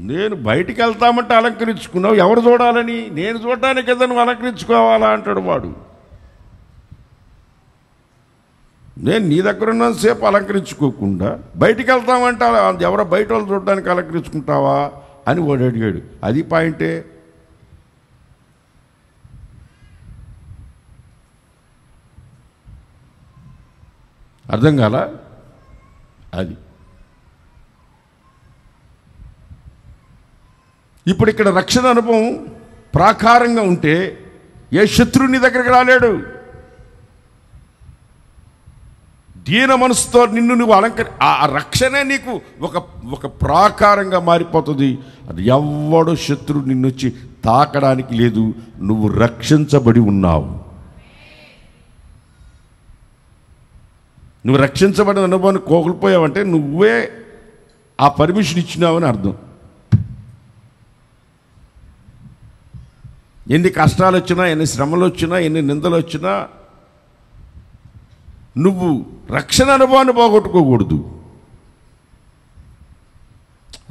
నేను బయటికి వెళ్తామంటే అలంకరించుకున్నావు, ఎవరు చూడాలని? నేను చూడటానికి కదా నువ్వు అలంకరించుకోవాలా అంటాడు వాడు. నేను నీ దగ్గర ఉన్నంతసేపు అలంకరించుకోకుండా బయటికి వెళ్తామంటే ఎవరో బయట వాళ్ళు చూడడానికి అలంకరించుకుంటావా అని వాడు అడిగాడు. అది పాయింటే. అర్థం కాలా? అది ఇప్పుడు ఇక్కడ రక్షణ అనుభవం ప్రాకారంగా ఉంటే ఏ శత్రువుని దగ్గరికి రాలేడు. దీన మనసుతో నిన్ను నువ్వు ఆ రక్షణే నీకు ఒక ప్రాకారంగా మారిపోతుంది. అది ఎవ్వడు శత్రువు నిన్నొచ్చి తాకడానికి లేదు. నువ్వు రక్షించబడి ఉన్నావు. నువ్వు రక్షించబడిన అనుభవాన్ని కోల్పోయావంటే నువ్వే ఆ పర్మిషన్ ఇచ్చినావని అర్థం. ఎన్ని కష్టాలు వచ్చినా, ఎన్ని శ్రమలు వచ్చినా, ఎన్ని నిందలు వచ్చినా నువ్వు రక్షణ అనుభవాన్ని పోగొట్టుకోకూడదు.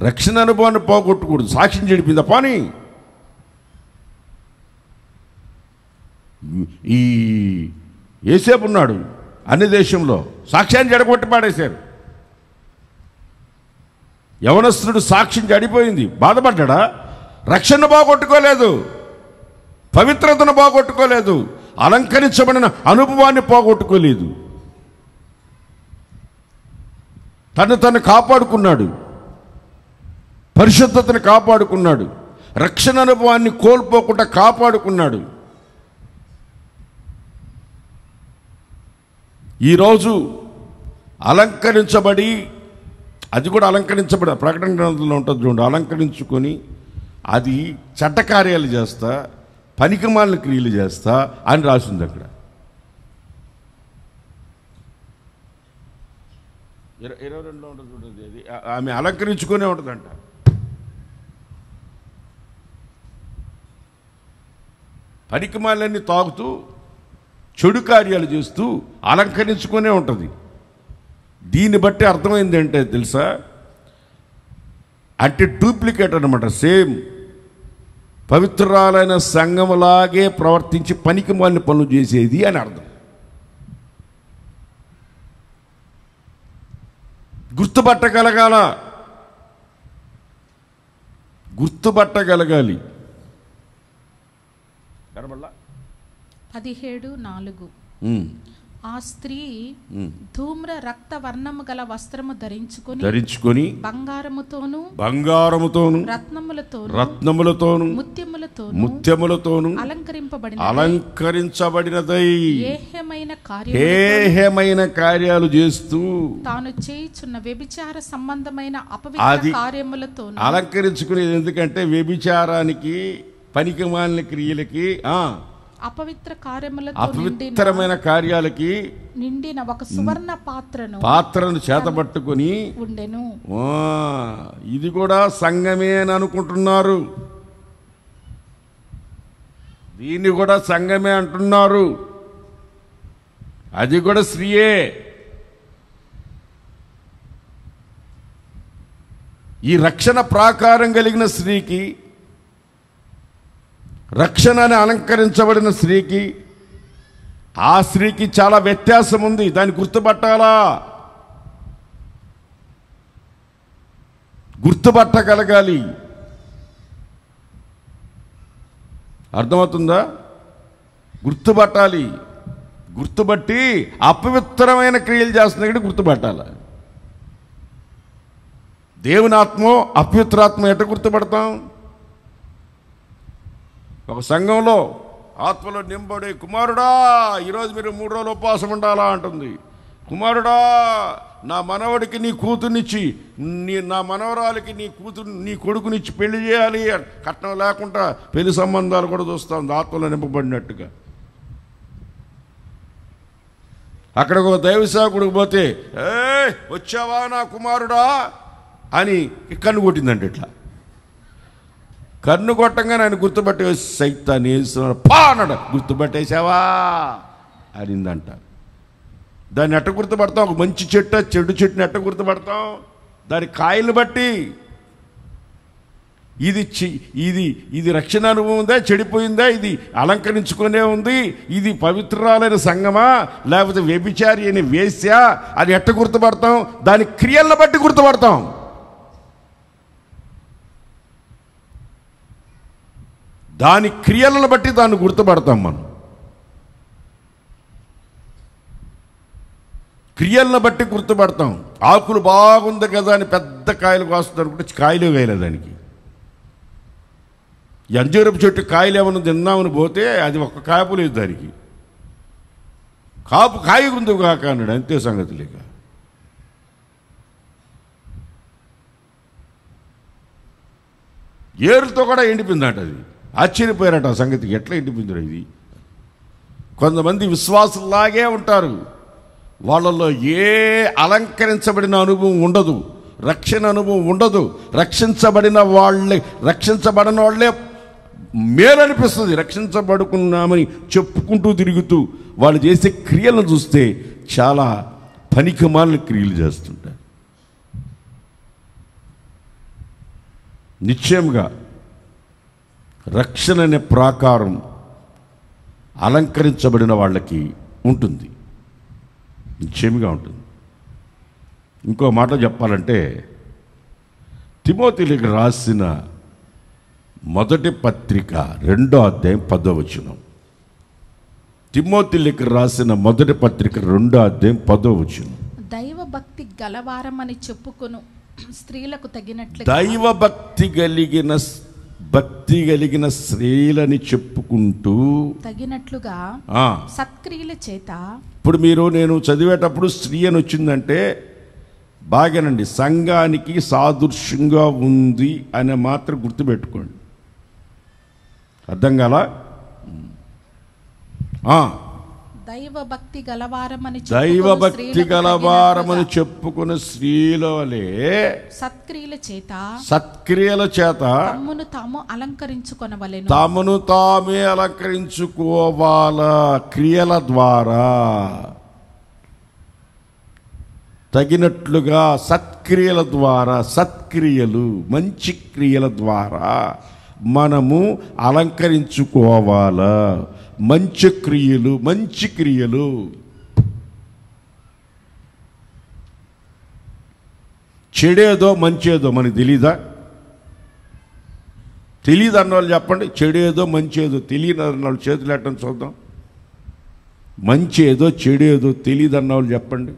రక్షణ అనుభవాన్ని పోగొట్టకూడదు. సాక్ష్యం చెడిపిందా పాని? ఈ యేసేపు ఉన్నాడు అన్ని దేశంలో, సాక్ష్యాన్ని జడగొట్టి పాడేశారు. యవనస్తుడు సాక్ష్యం చెడిపోయింది, బాధపడ్డా? రక్షణ పోగొట్టుకోలేదు, పవిత్రతను పోగొట్టుకోలేదు, అలంకరించబడిన అనుభవాన్ని పోగొట్టుకోలేదు. తను కాపాడుకున్నాడు, పరిశుద్ధతను కాపాడుకున్నాడు, రక్షణ అనుభవాన్ని కోల్పోకుండా కాపాడుకున్నాడు. ఈరోజు అలంకరించబడి, అది కూడా అలంకరించబడి ప్రకటన గ్రంథంలో ఉంటుంది చూడండి, అలంకరించుకొని అది చెడ్డ కార్యాలు చేస్తా, పనికిమాలిన క్రియలు చేస్తా అని రాసింది అక్కడ. 22లో ఉంటుంది చూడండి, అది ఆమె అలంకరించుకునే ఉంటుందంట. పనికిమాలన్నీ తాగుతూ చెడు కార్యాలు చేస్తూ అలంకరించుకునే ఉంటుంది. దీన్ని బట్టి అర్థమైంది అంటే తెలుసా, అంటే డూప్లికేట్ అనమాట. సేమ్ పవిత్రాలైన సంఘములాగే ప్రవర్తించి పనికిమాలిన పనులు చేసేది అని అర్థం. గుర్తుపట్టగలగాలి. 17:4 ఆ స్త్రీ ధూమ్ర రక్త వర్ణము గల వస్త్రము ధరించుకొని బంగారముతోను రత్నములతోను ముత్యములతోను అలంకరించబడినదై ఏహ్యమైన కార్యాలు చేస్తూ తాను చేయుచున్న వ్యభిచార సంబంధమైన అపవిత్ర కార్యములతో అలంకరించుకునేది. ఎందుకంటే వ్యభిచారానికి, పనికిమాలిన క్రియలకి, అపవిత్రమైన కార్యాలకి నిండిన ఒక సువర్ణ పాత్రను చేతబట్టుకుని ఉండెను. ఇది కూడా సంఘమే అని అనుకుంటున్నారు. దీన్ని కూడా సంఘమే అంటున్నారు. అది కూడా స్త్రీయే. ఈ రక్షణ ప్రాకారం కలిగిన స్త్రీకి, రక్షణని అలంకరించబడిన స్త్రీకి, ఆ స్త్రీకి చాలా వ్యత్యాసం ఉంది. దాన్ని గుర్తుపట్టాలా, గుర్తుపట్టగలగాలి. అర్థమవుతుందా? గుర్తుపట్టాలి. గుర్తుపట్టి అపవిత్రమైన క్రియలు చేస్తున్న గుర్తుపట్టాలి. దేవుని ఆత్మ, అపవిత్రాత్మ ఎట్ట గుర్తుపడతాం? ఒక సంఘంలో ఆత్మలో నింబడి, కుమారుడా ఈరోజు మీరు 3 రోజులు ఉపవాసం ఉండాలా అంటుంది. కుమారుడా నా మనవడికి నీ కూతుర్నిచ్చి, నా మనవరాలికి నీ కొడుకునిచ్చి పెళ్లి చేయాలి. కట్నం లేకుండా పెళ్లి సంబంధాలు కూడా చూస్తాం ఆత్మలో నింపబడినట్టుగా. అక్కడికి ఒక దైవ సేవకుడికి పోతే, వచ్చావా నా కుమారుడా అని కన్ను కొట్టిందంటే, ఇట్లా కన్ను కొట్టంగానే ఆయన గుర్తుపట్టే, సైతాన్ని వేస్తున్నారు పా అన్నాడు. గుర్తుపట్టేశావా అనిందంట. దాన్ని ఎట్ట గుర్తుపడతాం? ఒక మంచి చెట్టు, చెడు చెట్టుని ఎట్ట గుర్తుపడతాం? దాని కాయలు బట్టి. ఇది రక్షణ అనుభవం ఉందా, చెడిపోయిందా, ఇది అలంకరించుకునే ఉంది, ఇది పవిత్రాలైన సంఘమా, లేకపోతే వ్యభిచారి అని వేశ్యా అని ఎట్ట గుర్తుపడతాం? దాని క్రియలను బట్టి గుర్తుపడతాం. దాని క్రియలను బట్టి దాన్ని గుర్తుపడతాం. మనం క్రియలను బట్టి గుర్తుపడతాం. ఆకులు బాగుంది కదా అని పెద్ద కాయలు కాస్తుంది అనుకుంటే కాయలు వేయలే దానికి. అంజూరపు చెట్టు కాయలు ఏమన్నా తిన్నామని పోతే అది ఒక్క కాపు లేదు దానికి. కాయ గుందు కాక అన్నాడు, అంతే సంగతి లేక. ఏరుతో కూడా ఎండిపోయిందట. అది ఆశ్చర్యపోయారట ఆ సంగతికి. ఎట్లా ఎండిపోయిందిరా ఇది? కొంతమంది విశ్వాసులాగే ఉంటారు. వాళ్ళల్లో ఏ అలంకరించబడిన అనుభవం ఉండదు, రక్షణ అనుభవం ఉండదు. రక్షించబడిన వాళ్ళే మేలనిపిస్తుంది. రక్షించబడుకున్నామని చెప్పుకుంటూ తిరుగుతూ వాళ్ళు చేసే క్రియలను చూస్తే చాలా పనికిమాలిన క్రియలు చేస్తుంటారు. నిశ్చయంగా రక్షణ అనే ప్రాకారం అలంకరించబడిన వాళ్ళకి ఉంటుంది, నిశ్చయంగా ఉంటుంది. ఇంకో మాట చెప్పాలంటే, తిమోతికి రాసిన మొదటి పత్రిక 2వ అధ్యాయం 10వ వచనం. తిమోతికి రాసిన మొదటి పత్రిక 2వ అధ్యాయం 10వ వచనం. దైవ భక్తి గలవారమని చెప్పుకొను స్త్రీలకు తగినట్లు, దైవ భక్తి కలిగిన స్త్రీలని చెప్పుకుంటూ తగినట్లుగా సత్క్రియల చేత. ఇప్పుడు నేను చదివేటప్పుడు స్త్రీ అని వచ్చిందంటే బాగానండి, సంఘానికి సాదృశ్యంగా ఉంది అనే మాత్రం గుర్తుపెట్టుకోండి. అర్థం కాలా? దైవభక్తి గలవారమని దైవభక్తి గలవారమని చెప్పుకున్న స్త్రీలే సత్క్రియల చేత తమ్మును తాము అలంకరించుకొనవలెను. తామే అలంకరించుకోవాలా. క్రియల ద్వారా తగినట్లుగా సత్క్రియల ద్వారా, సత్క్రియలు మంచి క్రియల ద్వారా మనము అలంకరించుకోవాలా. మంచి క్రియలు చెడేదో మంచేదో మనకు తెలీదా? తెలీదు అన్నవాళ్ళు చెప్పండి. చెడేదో మంచేదో తెలియదు అన్నవాళ్ళు చేతులు ఎట్టని చూద్దాం. మంచేదో చెడేదో తెలియదు అన్నవాళ్ళు చెప్పండి.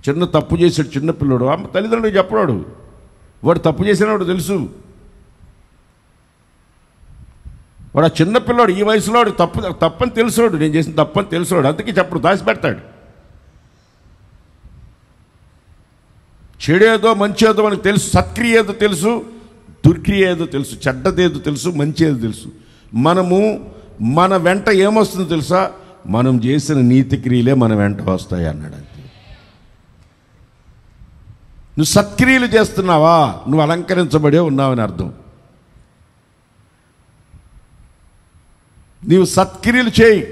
చిన్న తప్పు చేశాడు చిన్నపిల్లడు, తల్లిదండ్రులు చెప్పడాడు, వాడు తప్పు చేసినాడు తెలుసు. వాడు ఆ చిన్నపిల్లాడు ఈ వయసులో తప్పని తెలిసాడు, నేను చేసిన తప్పని తెలిసాడు, అందుకే చెప్పడు, దాచిపెడతాడు. చెడేదో మంచేదో మనకు తెలుసు. సత్క్రియ ఏదో తెలుసు, దుర్క్రియ ఏదో తెలుసు, చెడ్డదేదో తెలుసు, మంచి ఏదో తెలుసు. మన వెంట ఏమొస్తుందో తెలుసా? మనం చేసిన నీతి క్రియలే మన వెంట వస్తాయి అన్నాడు. అంతే. నువ్వు సత్క్రియలు చేస్తున్నావా, నువ్వు అలంకరించబడే ఉన్నావని అర్థం. నీవు సత్క్రియలు చేయి.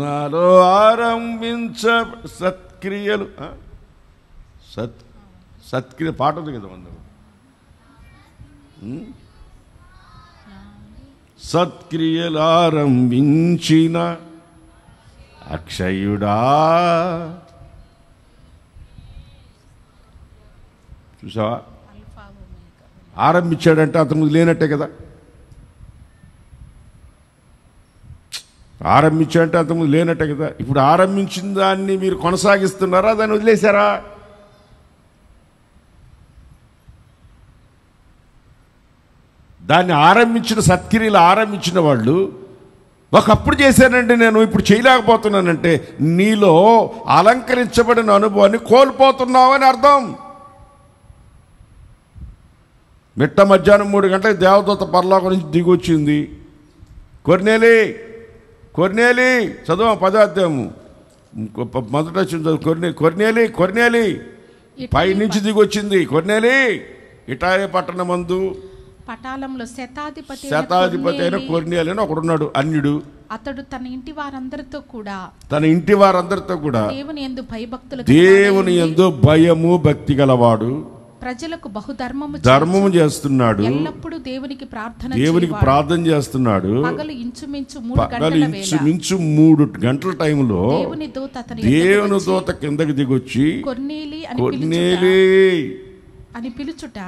నాలో ఆరంభించ సత్క్రియలు, సత్క్రియ పాట ఉంది కదా అందరూ. సత్క్రియలు ఆరంభించిన అక్షయుడా. చూసావా? ఆరంభించాడంటే అతను లేనట్టే కదా. ఆరంభించాడంటే అంతకుముందు లేనట్టే కదా. ఇప్పుడు ఆరంభించిన దాన్ని మీరు కొనసాగిస్తున్నారా, దాన్ని వదిలేశారా? దాన్ని ఆరంభించిన సత్క్రియలు ఆరంభించిన వాళ్ళు ఒకప్పుడు చేశానండి, నేను ఇప్పుడు చేయలేకపోతున్నానంటే నీలో అలంకరించబడిన అనుభవాన్ని కోల్పోతున్నావు అని అర్థం. మిట్ట మధ్యాహ్నం 3 గంటలకు దేవదూత పరలోకం నుంచి దిగి వచ్చింది. కొర్నేలి చదువు 10వ అధ్యాయము మొదట కొర్నేలి పై నుంచి దిగి వచ్చింది. కొర్నేలి ఇటాలే పట్టణమందు పటాలంలో శతాధిపతి అయిన కొర్నేలి అని ఒకడున్నాడు, అన్యుడు. అతడు తన ఇంటి వారందరితో కూడా దేవుని యందు భయము భక్తి గలవాడు, ప్రజలకు ధర్మము చేస్తున్నాడు, ఎల్లప్పుడూ దేవునికి ప్రార్థన చేస్తున్నాడు. పగలు ఇంచుమించు 3 గంటల టైంలో దేవుని దూత కిందకి దిగొచ్చి కొర్నేలి అని పిలుచుట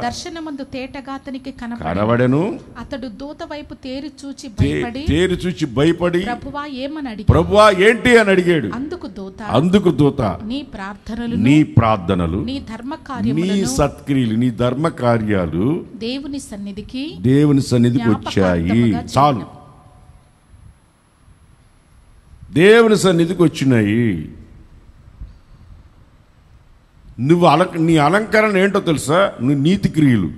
దర్శనమందు తేటగా అతనికి కనబడెను. అతడు దూత వైపు తేరి చూచి భయపడి ప్రభువా ఏంటి అని అడిగాడు. అందుకు దూత నీ ప్రార్థనలు నీ సత్క్రియలు నీ ధర్మ కార్యాలు దేవుని సన్నిధికి వచ్చాయి. చాలు, దేవుని సన్నిధికి వచ్చినాయి. నీ అలంకరణ ఏంటో తెలుసా? నీ నీతి క్రియలు,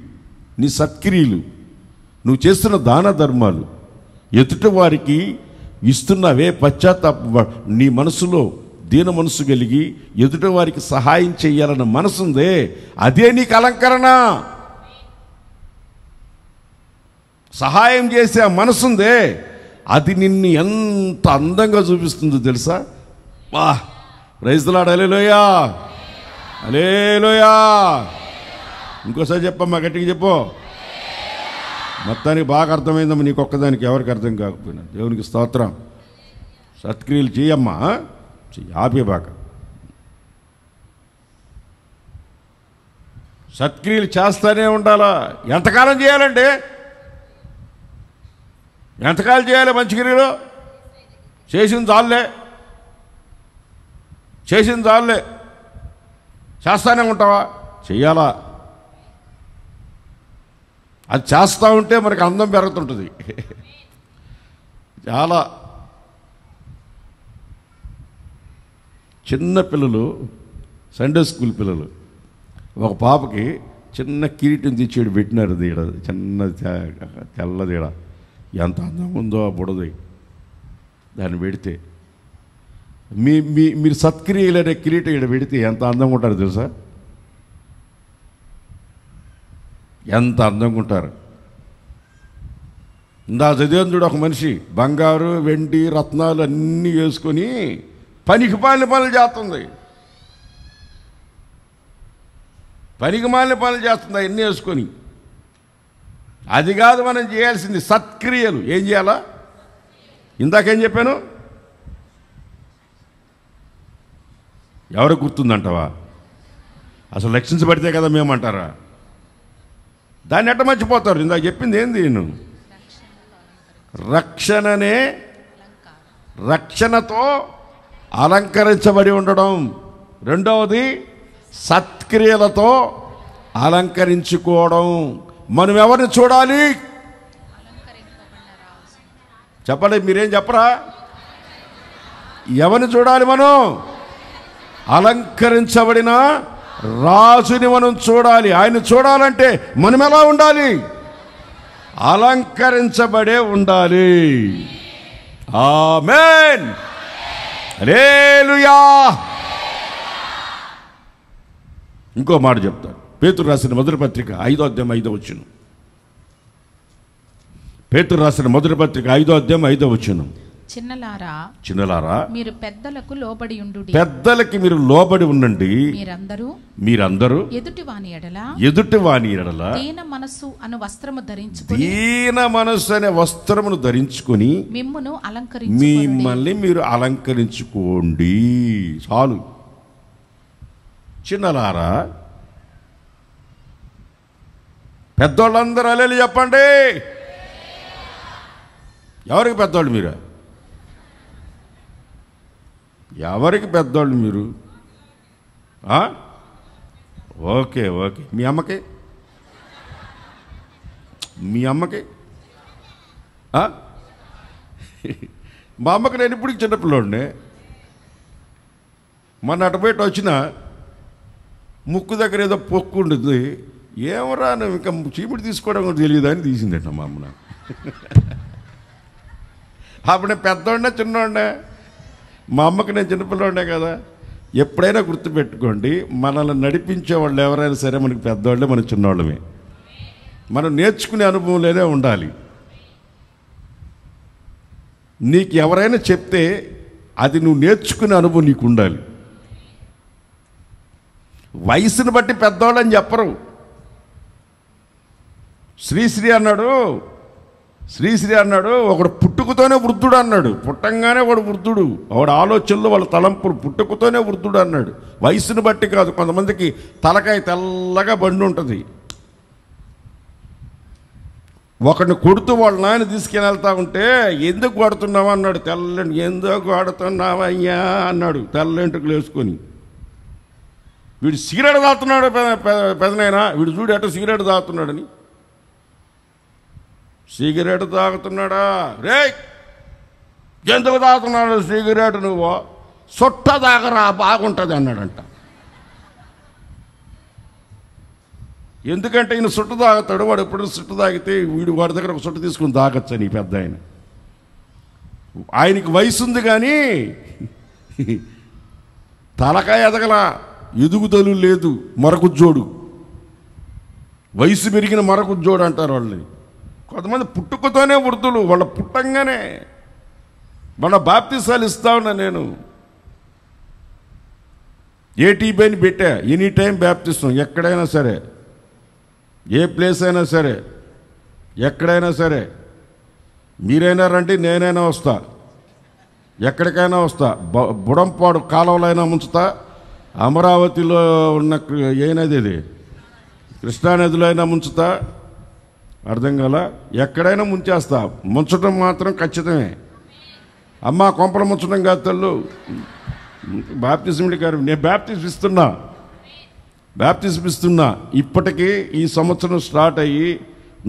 నీ సత్క్రియలు, నువ్వు చేస్తున్న దాన ధర్మాలు, ఎదుటి వారికి ఇస్తున్నవే పశ్చాత్తాప, నీ మనసులో దీన మనసు కలిగి ఎదుటి వారికి సహాయం చేయాలన్న మనసుందే, అదే నీకు అలంకరణ. సహాయం చేసే ఆ మనసుందే, అది నిన్ను ఎంత అందంగా చూపిస్తుందో తెలుసా? ప్రైజ్ ది లార్డ్, హల్లెలూయా హల్లెలూయా. ఇంకోసారి చెప్పమ్మా, గట్టిగా చెప్పు. మొత్తానికి బాగా అర్థమైందమ్మా నీకు ఒక్కదానికి, ఎవరికి అర్థం కాకపోయినా. దేవునికి స్తోత్రం. సత్క్రియలు చేయమ్మా, ఆపే బాగా. సత్క్రియలు చేస్తానే ఉండాలా. ఎంతకాలం చేయాలండి? ఎంతకాలం చేయాలి మంచి క్రియలు? చేసింది చాలులే. చేస్తానే ఉంటావా? చెయ్యాలా. అది చేస్తూ ఉంటే మనకి అందం పెరుగుతుంటుంది. చాలా చిన్న పిల్లలు, సండే స్కూల్ పిల్లలు, ఒక పాపకి చిన్న కిరీటం తెచ్చేడు పెట్టినారు. దీడ చిన్న తెల్లదీడ ఎంత అందం ఉందో ఆ బుడది. దాన్ని పెడితే మీరు సత్క్రియలనే కిరీటం ఇక్కడ పెడితే ఎంత అందంగా ఉంటారు తెలుసా? ఎంత అందంగా ఉంటారు. ఇందా చదివాను చూడు, ఒక మనిషి బంగారు వెండి రత్నాలు అన్నీ వేసుకొని పనికి మాలిన పనులు చేస్తుంది. పనికి మాలిన పనులు చేస్తుంది అవన్నీ వేసుకొని. అది కాదు మనం చేయాల్సింది, సత్క్రియలు. ఏం చేయాలా? ఇందాకేం చెప్పాను? ఎవరికి గుర్తుందంటావా? అసలు రక్షించబడితే కదా మేమంటారా? దాన్ని ఎట్ట మర్చిపోతారు? ఇందాక చెప్పింది ఏంది? నేను రక్షణనే, రక్షణతో అలంకరించబడి ఉండడం. రెండవది సత్క్రియలతో అలంకరించుకోవడం. మనం ఎవరిని చూడాలి? చెప్పండి, మీరేం చెప్పరా? ఎవరిని చూడాలి మనం? అలంకరించబడిన రాజుని మనం చూడాలి. ఆయన చూడాలంటే మనం ఎలా ఉండాలి? అలంకరించబడే ఉండాలి. ఆమేన్, హల్లెలూయా. ఇంకో మాట చెప్తాను. పేతురు రాసిన మొదటి పత్రిక 5వ అధ్యాయం 5వ వచనం. పేతురు రాసిన మొదటి పత్రిక 5వ అధ్యాయం 5వ వచనం. చిన్నలారా మీరు పెద్దలకు లోబడి ఉండుడి. పెద్దలకి మీరు లోబడి ఉండండి. మీరందరూ ఎదుటి వాని ఎడల దీన మనస్సు అను వస్త్రము ధరించుకొని మిమ్మల్ని మీరు అలంకరించుకోండి. చాలు. చిన్నలారా, పెద్దోళ్ళందరూ అలేలు చెప్పండి. ఎవరికి పెద్దోళ్ళు? మీరు ఎవరికి పెద్దోళ్ళు? మీరు ఓకే ఓకే. మీ అమ్మకి మా అమ్మకి నేను ఇప్పుడు చిన్నపిల్లోడిని. మొన్న అటుబయట వచ్చిన ముక్కు దగ్గర ఏదో పొక్కు ఉంటుంది. ఏమరా నువ్వు ఇంకా చీపుడు తీసుకోవడం కూడా తెలియదు అని తీసిందట మా అమ్మ. అప్పుడు నేను పెద్దోడినా చిన్నోడినా? మా అమ్మకి నేను చిన్నపిల్లోడే కదా. ఎప్పుడైనా గుర్తుపెట్టుకోండి, మనల్ని నడిపించే వాళ్ళు ఎవరైనా సరే మనకి పెద్దవాళ్ళే, మన చిన్నవాళ్ళమే. మనం నేర్చుకునే అనుభవంలోనే ఉండాలి. నీకు ఎవరైనా చెప్తే అది నువ్వు నేర్చుకునే అనుభవం నీకు ఉండాలి. వయసుని బట్టి పెద్దవాళ్ళని చెప్పరు. శ్రీశ్రీ అన్నాడు ఒకడు పుట్టుకతోనే వృద్ధుడు అన్నాడు. పుట్టంగానే వాడు వృద్ధుడు. వాడు ఆలోచనలు, వాళ్ళ తలంపులు పుట్టుకతోనే వృద్ధుడు అన్నాడు. వయసుని బట్టి కాదు. కొంతమందికి తలకాయ తెల్లగా బండి ఉంటుంది. ఒకడిని కొడుతూ వాళ్ళ నాయన తీసుకుని వెళ్తా ఉంటే ఎందుకు కొడుతున్నావా అన్నాడు. తెల్లంటి. ఎందుకు కొడుతున్నావయ్యా అన్నాడు తెల్లంటికి వేసుకొని. వీడు సిగరెట్ తాగుతున్నాడు పెదనైనా. వీడు చూడు ఎట్ట సిగరెట్ తాగుతున్నాడని. సిగరెట్ తాగుతున్నాడా? రే, ఎందుకు తాగుతున్నాడు సిగరెట్? నువ్వు సొట్ట తాగరా, బాగుంటుంది అన్నాడంట. ఎందుకంటే ఈయన సుట్టు తాగుతాడు. వాడు ఎప్పుడు సుట్టు తాగితే వాడి దగ్గర ఒక సుట్టు తీసుకుని తాగొచ్చని ఈ పెద్ద ఆయన. ఆయనకి వయసు ఉంది కానీ తలకాయ ఎదగల, ఎదుగుదలు లేదు. మరకుజ్జోడు, వయసు పెరిగిన మరకుజ్జోడు అంటారు వాళ్ళని. కొంతమంది పుట్టుకతోనే వృద్ధులు. వాళ్ళ పుట్టంగానే వాళ్ళ బాప్తిసాలు ఇస్తా ఉన్నా నేను. ఏటీబీని పెట్టా, ఎనీ టైం బాప్తిస్తాం. ఎక్కడైనా సరే, ఏ ప్లేస్ అయినా సరే, ఎక్కడైనా సరే. మీరైనా రండి, నేనైనా వస్తా. ఎక్కడికైనా వస్తా. బుడంపాడు కాలువలో అయినా ముంచుతా. అమరావతిలో ఉన్న ఏ నది, ఇది కృష్ణానదిలో అయినా ముంచుతా. అర్థం కాల? ఎక్కడైనా ముంచేస్తా. ముంచడం మాత్రం ఖచ్చితమే. అమ్మ కొంపలు ముంచడం కాదు తల్లు. బాప్తిజం గారు, నేను బాప్తిజం ఇస్తున్నా. ఇప్పటికీ ఈ సంవత్సరం స్టార్ట్ అయ్యి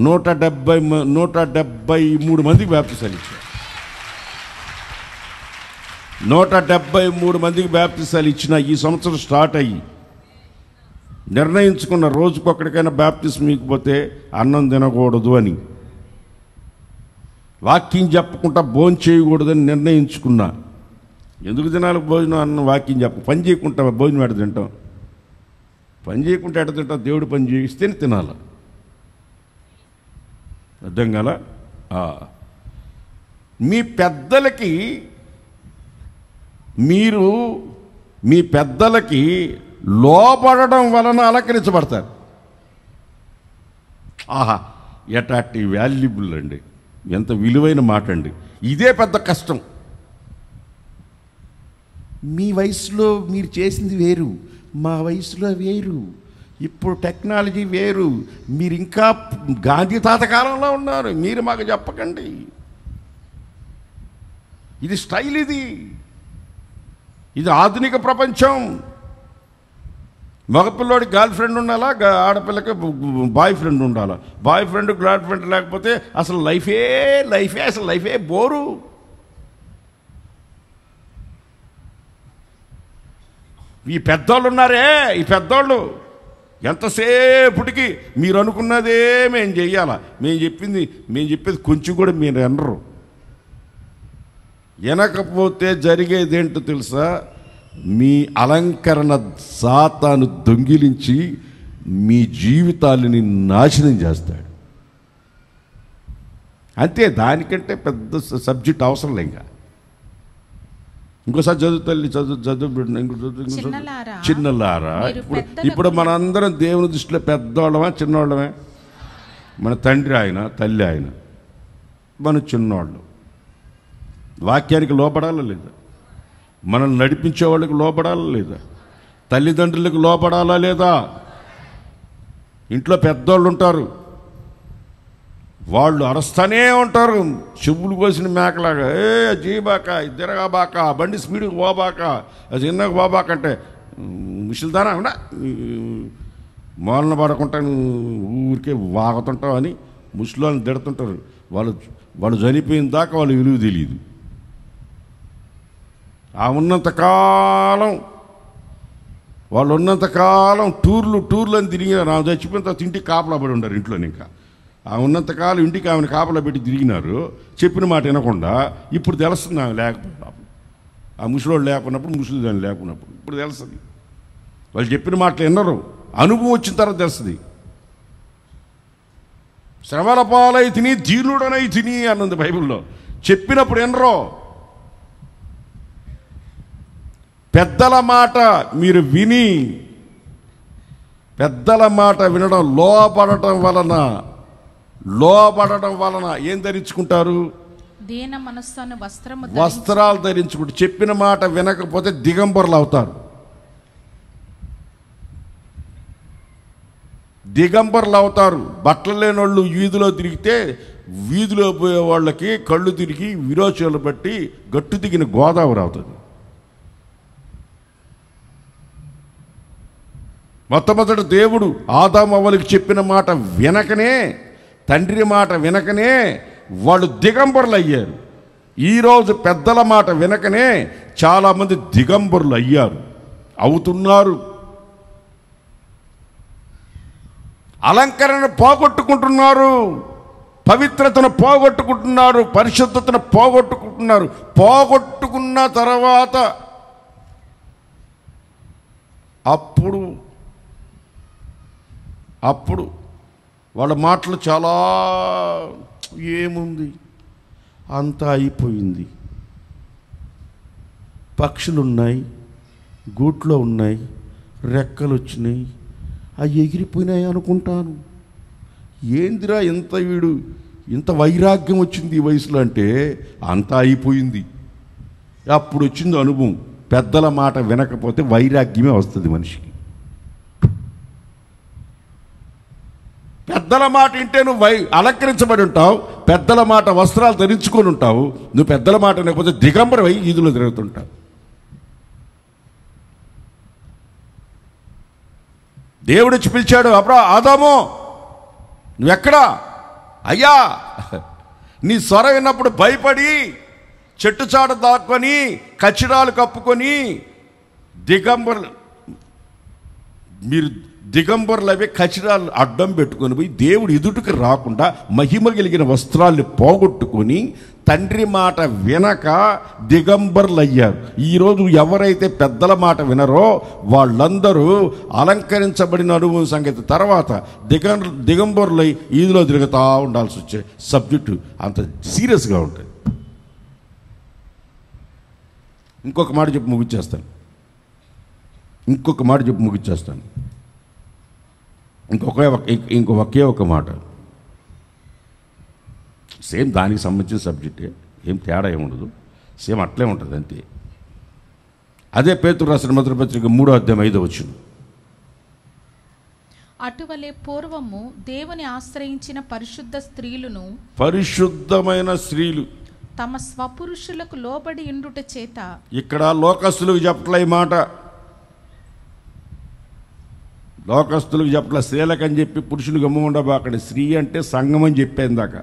173 మందికి బాప్తిజాలు ఇచ్చారు. 173 మందికి బాప్తిజాలు ఇచ్చిన ఈ సంవత్సరం స్టార్ట్ అయ్యి నిర్ణయించుకున్న రోజుకొక్కడికైనా బాప్తిజం ఇకపోతే అన్నం తినకూడదు అని. వాక్యం చెప్పకుండా భోజనం చేయకూడదని నిర్ణయించుకున్నా. ఎందుకు తినాలి భోజనం అన్న వాక్యం పని చేయకుండా భోజనం ఎడ తింటాం? పని చేయకుండా ఎడ తింటాం? దేవుడు పని చేయిస్తేనే తినాలి. అర్థం కాల? మీ పెద్దలకి మీరు మీ పెద్దలకి లోపడడం వలన అలంకరించబడతారు. ఆహా, ఎటాటి వాల్యుబుల్ అండి, ఎంత విలువైన మాట అండి. ఇదే పెద్ద కష్టం. మీ వయసులో మీరు చేసింది వేరు, మా వయసులో వేరు, ఇప్పుడు టెక్నాలజీ వేరు. మీరు ఇంకా గాంధీ తాత కాలంలో ఉన్నారు. మీరు మాకు చెప్పకండి. ఇది స్టైల్, ఇది ఆధునిక ప్రపంచం. మగపిల్లోడికి గర్ల్ ఫ్రెండ్ ఉండాలా, ఆడపిల్లకి బాయ్ ఫ్రెండ్ ఉండాలా. బాయ్ ఫ్రెండ్ గర్ల్ ఫ్రెండ్ లేకపోతే అసలు లైఫే బోరు. ఈ పెద్దోళ్ళు ఉన్నారే, ఈ పెద్దోళ్ళు ఎంతసేపటికి మీరు అనుకున్నదే మేము చెయ్యాలా, మేము చెప్పేది కొంచెం కూడా మీరు వినరు. వినకపోతే జరిగేది ఏంటో తెలుసా? మీ అలంకరణ సాతాను దొంగిలించి మీ జీవితాలని నాశనం చేస్తాడు. అంతే, దానికంటే పెద్ద సబ్జెక్ట్ అవసరం లే. ఇంకోసారి చదువు తల్లి, చదువు చిన్నలారా. ఇప్పుడు మనందరం దేవుని దృష్టిలో పెద్దవాళ్ళమా చిన్నవాళ్ళమే? మన తండ్రి ఆయన, తల్లి ఆయన, మన చిన్నవాళ్ళు. వాక్యానికి లోపడాలా లేదా? మనల్ని నడిపించే వాళ్ళకి లోపడాలా లేదా? తల్లిదండ్రులకు లోపడాలా లేదా? ఇంట్లో పెద్దోళ్ళు ఉంటారు, వాళ్ళు అరస్తానే ఉంటారు చెవులు కోసిన మేకలాగా. జీబాక, తిరగాబాక, బండి స్పీడ్కి పోబాక, చిన్నగా పోబాక అంటే ముసలిదానా ఉన్నా మూలన పడకుండా ఊరికే వాగుతుంటావు అని ముసలిని తిడుతుంటారు. వాళ్ళు చనిపోయిన దాకా వాళ్ళు విలువ తెలియదు. వాళ్ళు ఉన్నంతకాలం టూర్లు అని తిరిగినారు. ఆమె చచ్చిపోయిన తర్వాత ఇంటికి కాపలా పడి ఉంటారు ఇంట్లోని. ఇంకా ఆమె ఉన్నంతకాలం ఇంటికి ఆమెను కాపలా పెట్టి తిరిగినారు, చెప్పిన మాట వినకుండా. ఇప్పుడు తెలుస్తుంది ఆమె లేకపోయినప్పుడు, ఆ ముసలోళ్ళు లేకున్నప్పుడు, ముసలిదాన్ని లేకున్నప్పుడు ఇప్పుడు తెలుస్తుంది. వాళ్ళు చెప్పిన మాటలు వినరు, అనుభవం వచ్చిన తర్వాత తెలుస్తుంది. శ్రమల పాలై తిని దీనుడనై తిని అన్నది బైబిల్లో. చెప్పినప్పుడు వినరు. పెద్దల మాట మీరు విని, పెద్దల మాట వినడం, లోపడటం వలన ఏం ధరించుకుంటారు? దీన మనస్సును వస్త్రాలు ధరించుకుంటారు. చెప్పిన మాట వినకపోతే దిగంబరులు అవుతారు. బట్టలు లేని వాళ్ళు వీధిలో తిరిగితే, వీధిలో పోయే వాళ్ళకి కళ్ళు తిరిగి విరోచనలు బట్టి గట్టు దిగిన గోదావరి అవుతుంది. మొట్టమొదటి దేవుడు ఆదాము అవ్వలకు చెప్పిన మాట వినకనే, తండ్రి మాట వినకనే వాళ్ళు దిగంబరులు అయ్యారు. ఈరోజు పెద్దల మాట వినకనే చాలామంది దిగంబరులు అవుతున్నారు. అలంకరణ పోగొట్టుకుంటున్నారు, పవిత్రతను పోగొట్టుకుంటున్నారు, పరిశుద్ధతను పోగొట్టుకుంటున్నారు. పోగొట్టుకున్న తర్వాత అప్పుడు వాళ్ళ మాటలు చాలా ఏముంది, అంతా అయిపోయింది. పక్షులున్నాయి, గూట్లో ఉన్నాయి, రెక్కలు వచ్చినాయి, అవి ఎగిరిపోయినాయి అనుకుంటాను. ఏందిరా ఇంత వైరాగ్యం వచ్చింది ఈ వయసులో అంటే అంతా అయిపోయింది. అప్పుడు వచ్చింది అనుభవం. పెద్దల మాట వినకపోతే వైరాగ్యమే వస్తుంది మనిషికి. పెద్దల మాట వింటే నువ్వు అలంకరించబడి ఉంటావు, పెద్దల మాట వస్త్రాలు ధరించుకొని ఉంటావు. నువ్వు పెద్దల మాట వినకపోతే దిగంబరం అయి ఈదులో తిరుగుతుంటావు. దేవుడు వచ్చి పిలిచాడు, ఆదాము నువ్వెక్కడా? అయ్యా, నీ స్వర విన్నప్పుడు భయపడి చెట్టు చాట దాక్కొని కచ్చిడాలు కప్పుకొని దిగంబరులు, మీరు దిగంబరులు అవి కచరాలు అడ్డం పెట్టుకొని పోయి దేవుడు ఎదుటికి రాకుండా మహిమ కలిగిన వస్త్రాల్ని పోగొట్టుకొని తండ్రి మాట వినక దిగంబరులు అయ్యారు. ఈరోజు ఎవరైతే పెద్దల మాట వినరో వాళ్ళందరూ అలంకరించబడిన అనుభవం సంగతి తర్వాత దిగంబరులై ఈదులో తిరుగుతూ ఉండాల్సి వచ్చే సబ్జెక్టు అంత సీరియస్గా ఉంటుంది. ఇంకొక మాట చెప్పి ముగిచ్చేస్తాను. ఒకే ఒక మాట, సేమ్ దానికి సంబంధించిన సబ్జెక్టే, ఏం తేడా ఏముండదు, సేమ్ అట్లే ఉంటుంది అంతే. అదే పేతురు రాసిన మొదటి పత్రిక 3వ అధ్యాయం 5వ వచనం. అటువలే పూర్వము దేవుని ఆశ్రయించిన పరిశుద్ధమైన స్త్రీలు తమ స్వపురుషులకు లోబడి ఉండుట చేత. ఇక్కడ లోకస్తులకు చెప్పట్లే ఈ మాట, లోకస్తులకు చెప్పట్లే, స్త్రీలకని చెప్పి పురుషులు గమ్ముండబాకండి. స్త్రీ అంటే సంఘం అని చెప్పేది దాకా,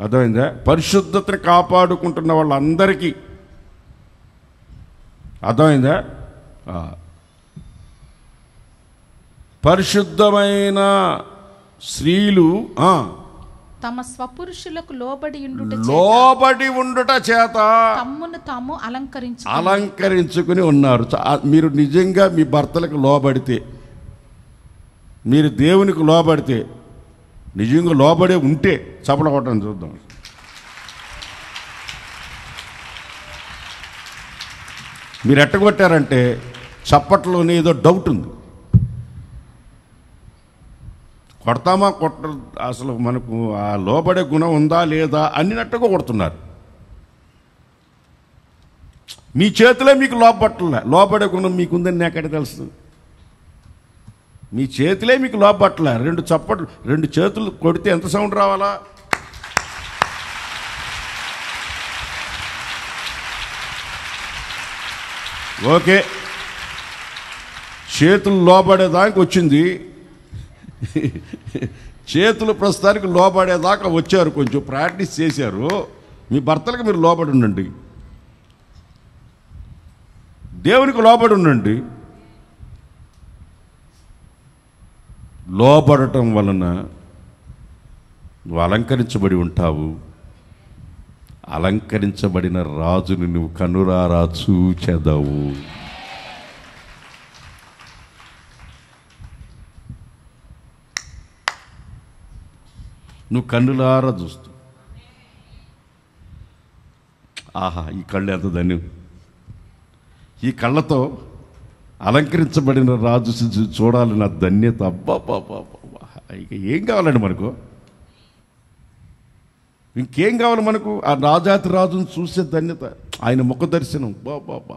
అర్థమైందా? పరిశుద్ధతని కాపాడుకుంటున్న వాళ్ళందరికీ, అర్థమైందా? పరిశుద్ధమైన స్త్రీలు తమ స్వపురుషులకు లోబడి ఉండుట చేత తమ్మును తాము అలంకరించుకుని ఉన్నారు. మీరు నిజంగా మీ భర్తలకు లోబడితే, మీరు దేవునికి లోబడితే, నిజంగా లోబడే ఉంటే చపల కొట్టని చూద్దాం. మీరు ఎట్టగొట్టారంటే చప్పట్లోనే ఏదో డౌట్ ఉంది. కొడతామా అసలు మనకు ఆ లోబడే గుణం ఉందా లేదా అన్నట్టుగా కొడుతున్నారు. మీ చేతిలో మీకు లోబడే గుణం మీకుందని నాకెక్కడ తెలుసు? మీ చేతిలే మీకు లోబట్టలే. 2 చేతులు కొడితే ఎంత సౌండ్ రావాలా? ఓకే, చేతులు లోబడేదానికి వచ్చింది. చేతులు ప్రస్తుతానికి లోబడేదాకా వచ్చారు, కొంచెం ప్రాక్టీస్ చేశారు. మీ భర్తలకు మీరు లోబడి ఉండండి, దేవునికి లోబడి ఉండండి. లోబడటం వలన నువ్వు అలంకరించబడి ఉంటావు. అలంకరించబడిన రాజుని నువ్వు కనురారా చూచెదవు. నువ్వు కన్నులారా చూస్తూ, ఆహా ఈ కళ్ళు ఎంత ధన్యం, ఈ కళ్ళతో అలంకరించబడిన రాజు చూడాలన్న ధన్యత. అబ్బా, ఇక ఏం కావాలండి మనకు? ఇంకేం కావాలి మనకు? ఆ రాజాతి రాజును చూసే ధన్యత, ఆయన ముఖ దర్శనం. బాబా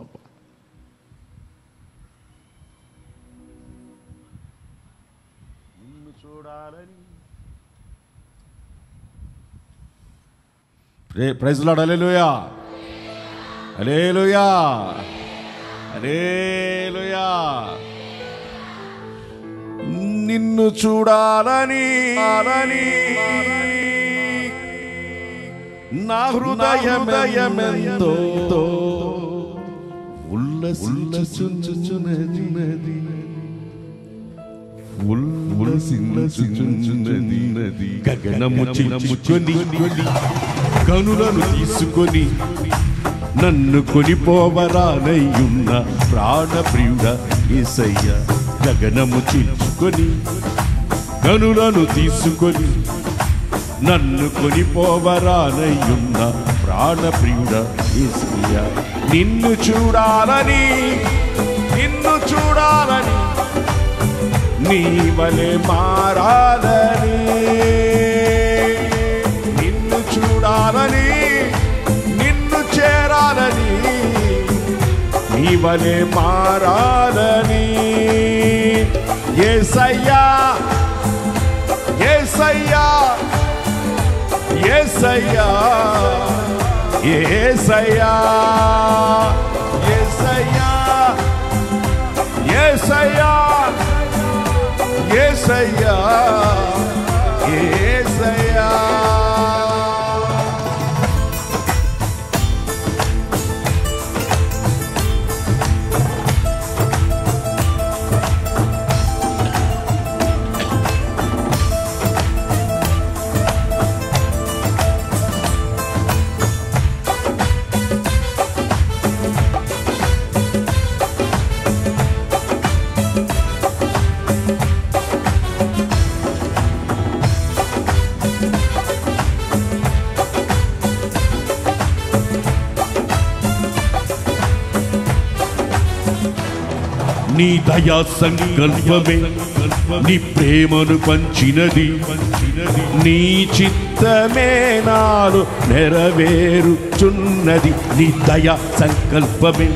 నిన్ను చూడాలని. Praise lord. హల్లెలూయా, హల్లెలూయా, హల్లెలూయా. నిన్ను చూడాలని నా హృదయమెంతో ఉల్లసించుచున్నది, ఉల్లసించుచున్నది. గగనము చిమ్ముకొని కనులను తీసుకొని నన్ను కొనిపోవరానయ్యున్న ప్రాణప్రియుడ యేసయ్య. గగనము చిమ్ముకొని కనులను తీసుకొని నన్ను కొనిపోవరానయ్యున్న ప్రాణప్రియుడ యేసయ్య. నిన్ను చూడాలని నీ వలె మారాలని, నిన్ను చూడాలని, నిన్ను చేరాలని, నీ వలె మారాలని. యేసయ్యా, యేసయ్యా, యేసయ్యా, యేసయ్యా, యేసయ్యా, యేసయ్యా, యేసయ్యా, యేసయ్యా. నీ దయా సంకల్పమే నీ ప్రేమను పంచినది, నీ చిత్తమే నాలో నెరవేరుచున్నది. నీ దయా సంకల్పమే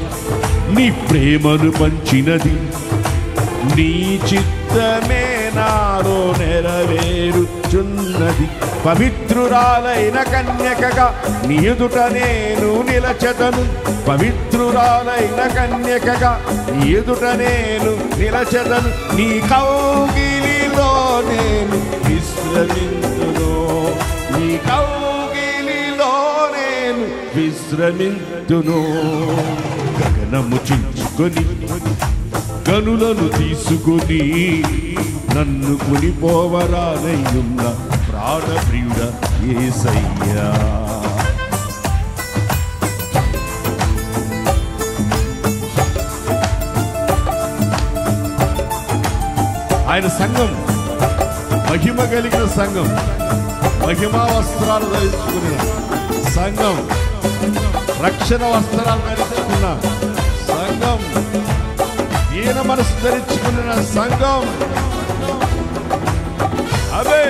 నీ ప్రేమను పంచినది, నీ చిత్తమే నాలో నెరవేరుచున్నది. పవిత్రురాలైన కన్యకగా నీ ఎదుట నేను నిలచెదను, పవిత్రురాలైన కన్యకగా నీ ఎదుట నేను నిలచెదను. నీ కౌగిలిలో నేను విశ్రమింతును, నీ కౌగిలిలో నేను విశ్రమింతును. గగనము చించుకొని గనులను తీసుకొని నన్ను కొనిపోవరానయ్యున్న ప్రాణప్రియుడ యేసయ్యా. ఆయన సంఘం మహిమ కలిగిన సంఘం, మహిమా వస్త్రాలు ధరించుకున్న సంఘం, రక్షణ వస్త్రాలు ధరించుకున్న సంఘం, ఈయన మనసు ధరించుకున్న సంఘం. అవే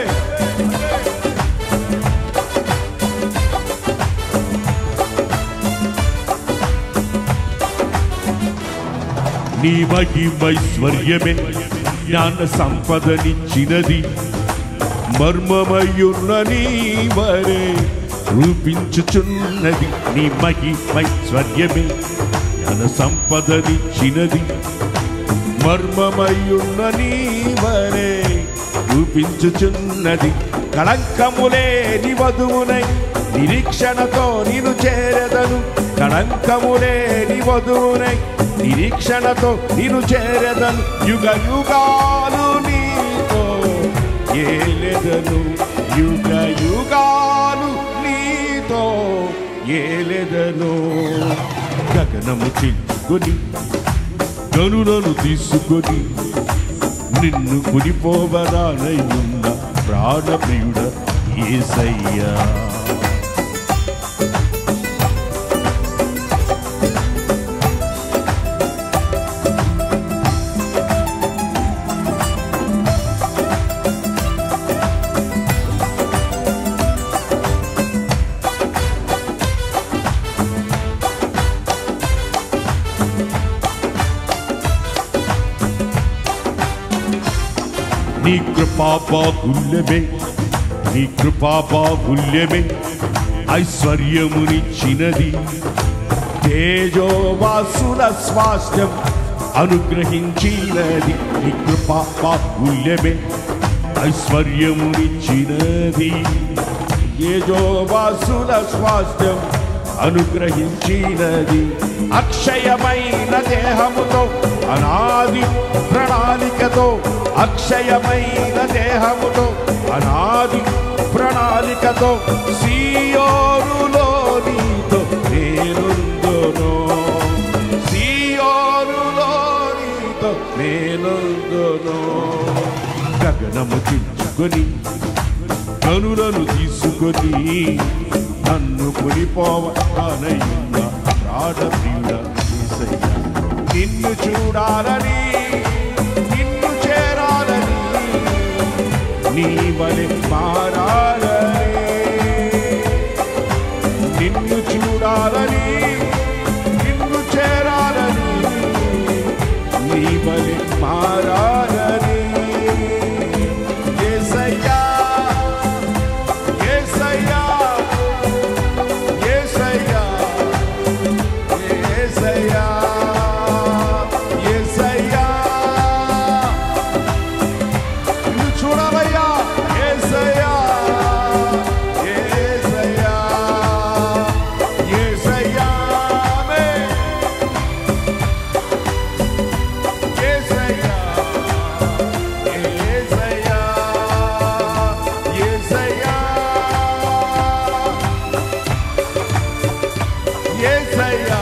నీ మహిమైశ్వర్యమే జ్ఞాన సంపదనిచ్చినది, మర్మమయ్యున్న నీ వరే రూపించుచున్నది. నీ మహిమైశ్వర్యమే జ్ఞాన సంపదనిచ్చినది, మర్మమయ్యున్న నీ వరే రూపించుచున్నది. కళంకములేని వధువునై నిరీక్షణతో నిన్ను చేరెదను, కళంకములేని వధువునై నిరీక్షణతో నిన్ను చేరెదను. యుగ యుగాలు నీతో ఏలెదను, యుగ యుగాలు నీతో ఏలెదను. గగనము చించుకొని గనులను తీసుకొని నిన్ను కొనిపోవరానయ్యున్న ప్రాణప్రియుడ యేసయ్యా. నీ కృపా బాహుల్యమే, నీ కృపా బాహుల్యమే ఐశ్వర్యమునిచ్చినది, తేజోవాసుల స్వాస్థ్యం అనుగ్రహించినది. నీ కృపా బాహుల్యమే ఐశ్వర్యమునిచ్చినది, తేజోవాసుల స్వాస్థ్యం అనుగ్రహించినది. అక్షయమైన దేహముతో అనాది ప్రణాళికతో, అక్షయమైన దేహముతో అనాది ప్రణాళికతో సీయోనులో నీతో నేనుందును, సీయోనులో నీతో నేనుందును. గగనము చించుకొని కనులను తీసుకొని నన్ను కొనిపోవనయ్యున్న ప్రాణప్రియుడ యేసయ్యా. నిన్ను చూడాలని, నిన్ను చేరాలని, నీ వలె మారాలని, నిన్ను చూడాలని, నిన్ను చేరాలని, నీ వలె మారాలని. యేసయ్యా యేసయ్యా యేసయ్యా యేసయ్యా యేసయ్యా, నిన్ను చూడాలయ్యా యేసయ్యా యేసయ్యా యేసయ్యా ఆమేన్. యేసయ్యా యేసయ్యా యేసయ్యా యేసయ్యా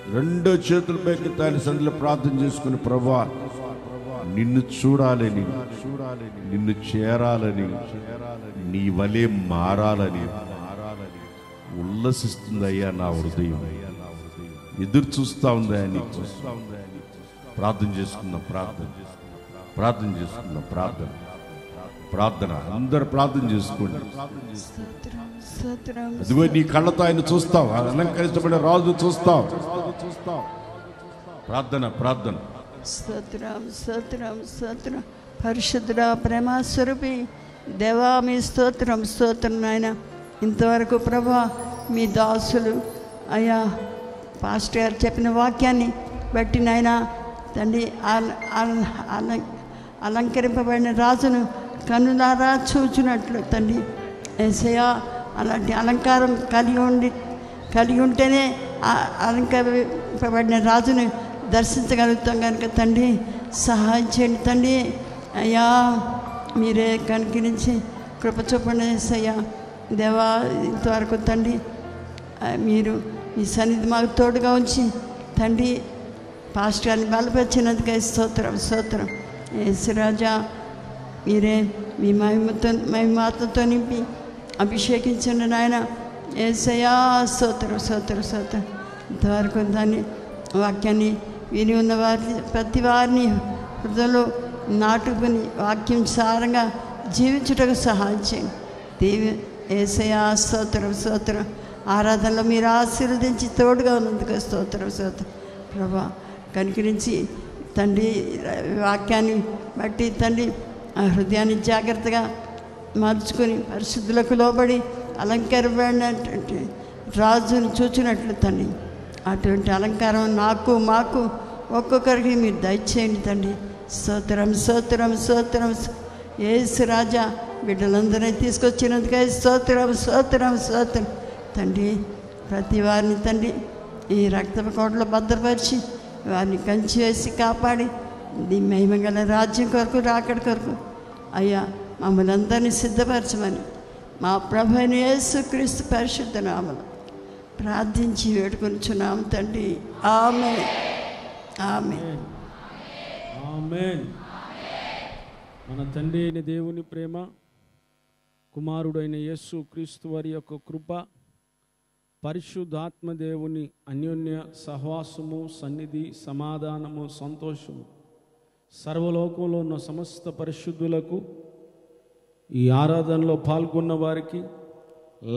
రెండో చేతులపైకి తాని సందులో ప్రార్థన చేసుకుని, ప్రభా నిన్ను చూడాలని, నిన్ను చేరాలని, నీ వలే మారాలని ఉల్లసిస్తుందయ్యా నా హృదయం, ఎదురు చూస్తా ఉందా అని ప్రార్థన చేసుకున్నాం. ప్రార్థన అందరు ప్రార్థన చేసుకోండి. అదిగో నీ కళ్ళతో ఆయన చూస్తావు, అలంకరించబడిన రాజు చూస్తావు. ప్రార్థన స్తోత్రం పరిశుద్ధుడా, ప్రేమ స్వరూపి దేవా, మీ స్తోత్రం నాయన. ఇంతవరకు ప్రభా మీ దాసులు అయ్యా పాస్టర్ గారు చెప్పిన వాక్యాన్ని బట్టి నాయన తండ్రి అలంకరింపబడిన రాజును కన్నులారా చూచినట్లు తండ్రి యేసయ్యా, అలాంటి అలంకారం కలిగి ఉంటేనే అలంకరింపబడిన రాజును దర్శించగలుగుతాం కనుక తండ్రి సహాయం చేయండి తండ్రి. అయ్యా మీరే కనికరించి కృప చూపండి యేసయ్యా. దేవా ఇంతవరకు తండ్రి మీరు మీ సన్నిధి మాకు తోడుగా ఉంచి తండ్రి పాస్టర్ గారిని బలపరిచినందుకే స్తోత్రం. యేసురాజా మీరే మీ మహిమతో నింపి అభిషేకించండి నాయన. యేసయ్యా స్తోత్రం. ఇంతవరకు దాన్ని వాక్యాన్ని విని ఉన్న ప్రతి వారిని హృదయంలో నాటుకుని వాక్యం సారంగా జీవించుటకు సహాయం చేయండి దేవి. యేసయ్యా స్తోత్రం. ఆరాధనలో మీరు ఆశీర్వదించి తోడుగా ఉన్నందుకు స్తోత్రం. ప్రభా కనికరించి తండ్రి వాక్యాన్ని బట్టి తండ్రి ఆ హృదయాన్ని జాగ్రత్తగా మార్చుకొని పరిశుద్ధులకు లోబడి అలంకరింపబడినటువంటి రాజును చూచినట్లు తండ్రి అటువంటి అలంకారం నాకు మాకు ఒక్కొక్కరికి మీరు దయచేయండి తండ్రి. స్తోత్రం. యేసు రాజా బిడ్డలందరినీ తీసుకొచ్చినందుకే స్తోత్రం తండ్రి. ప్రతి వారిని తండ్రి ఈ రక్తపు కోటలో భద్రపరిచి వారిని కంచి వేసి కాపాడి నీ మహిమగల రాజ్యం కొరకు రాకడ కొరకు అయ్యా మమ్మల్ని అందరినీ సిద్ధపరచమని మా ప్రభు అయిన యేసుక్రీస్తు పరిశుద్ధ నామములో ప్రార్థించి వేడుకొనుచున్నాం తండ్రి. ఆమేన్. మన తండ్రి అయిన దేవుని ప్రేమ, కుమారుడైన యేసు క్రీస్తు వారి యొక్క కృప, పరిశుద్ధాత్మ దేవుని అన్యోన్య సహవాసము, సన్నిధి, సమాధానము, సంతోషము సర్వలోకంలో ఉన్న సమస్త పరిశుద్ధులకు, ఈ ఆరాధనలో పాల్గొన్న వారికి,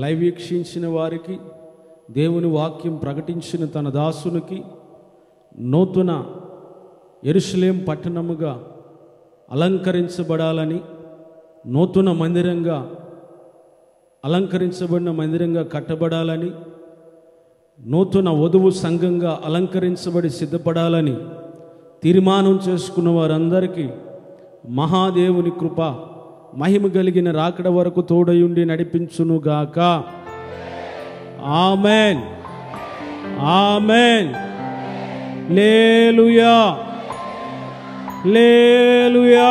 లైవ్ వీక్షించిన వారికి, దేవుని వాక్యం ప్రకటించిన తన దాసునికి నూతన యెరూషలేము పట్టణముగా అలంకరించబడాలని, నూతన మందిరంగా అలంకరించబడిన మందిరంగా కట్టబడాలని, నూతన వధువు సంఘంగా అలంకరించబడి సిద్ధపడాలని తీర్మానం చేసుకున్న వారందరికీ మహాదేవుని కృప మహిమ కలిగిన రాకడ వరకు తోడయుండి నడిపించునుగాక. ఆమేన్. లేలుయా. లేలుయా.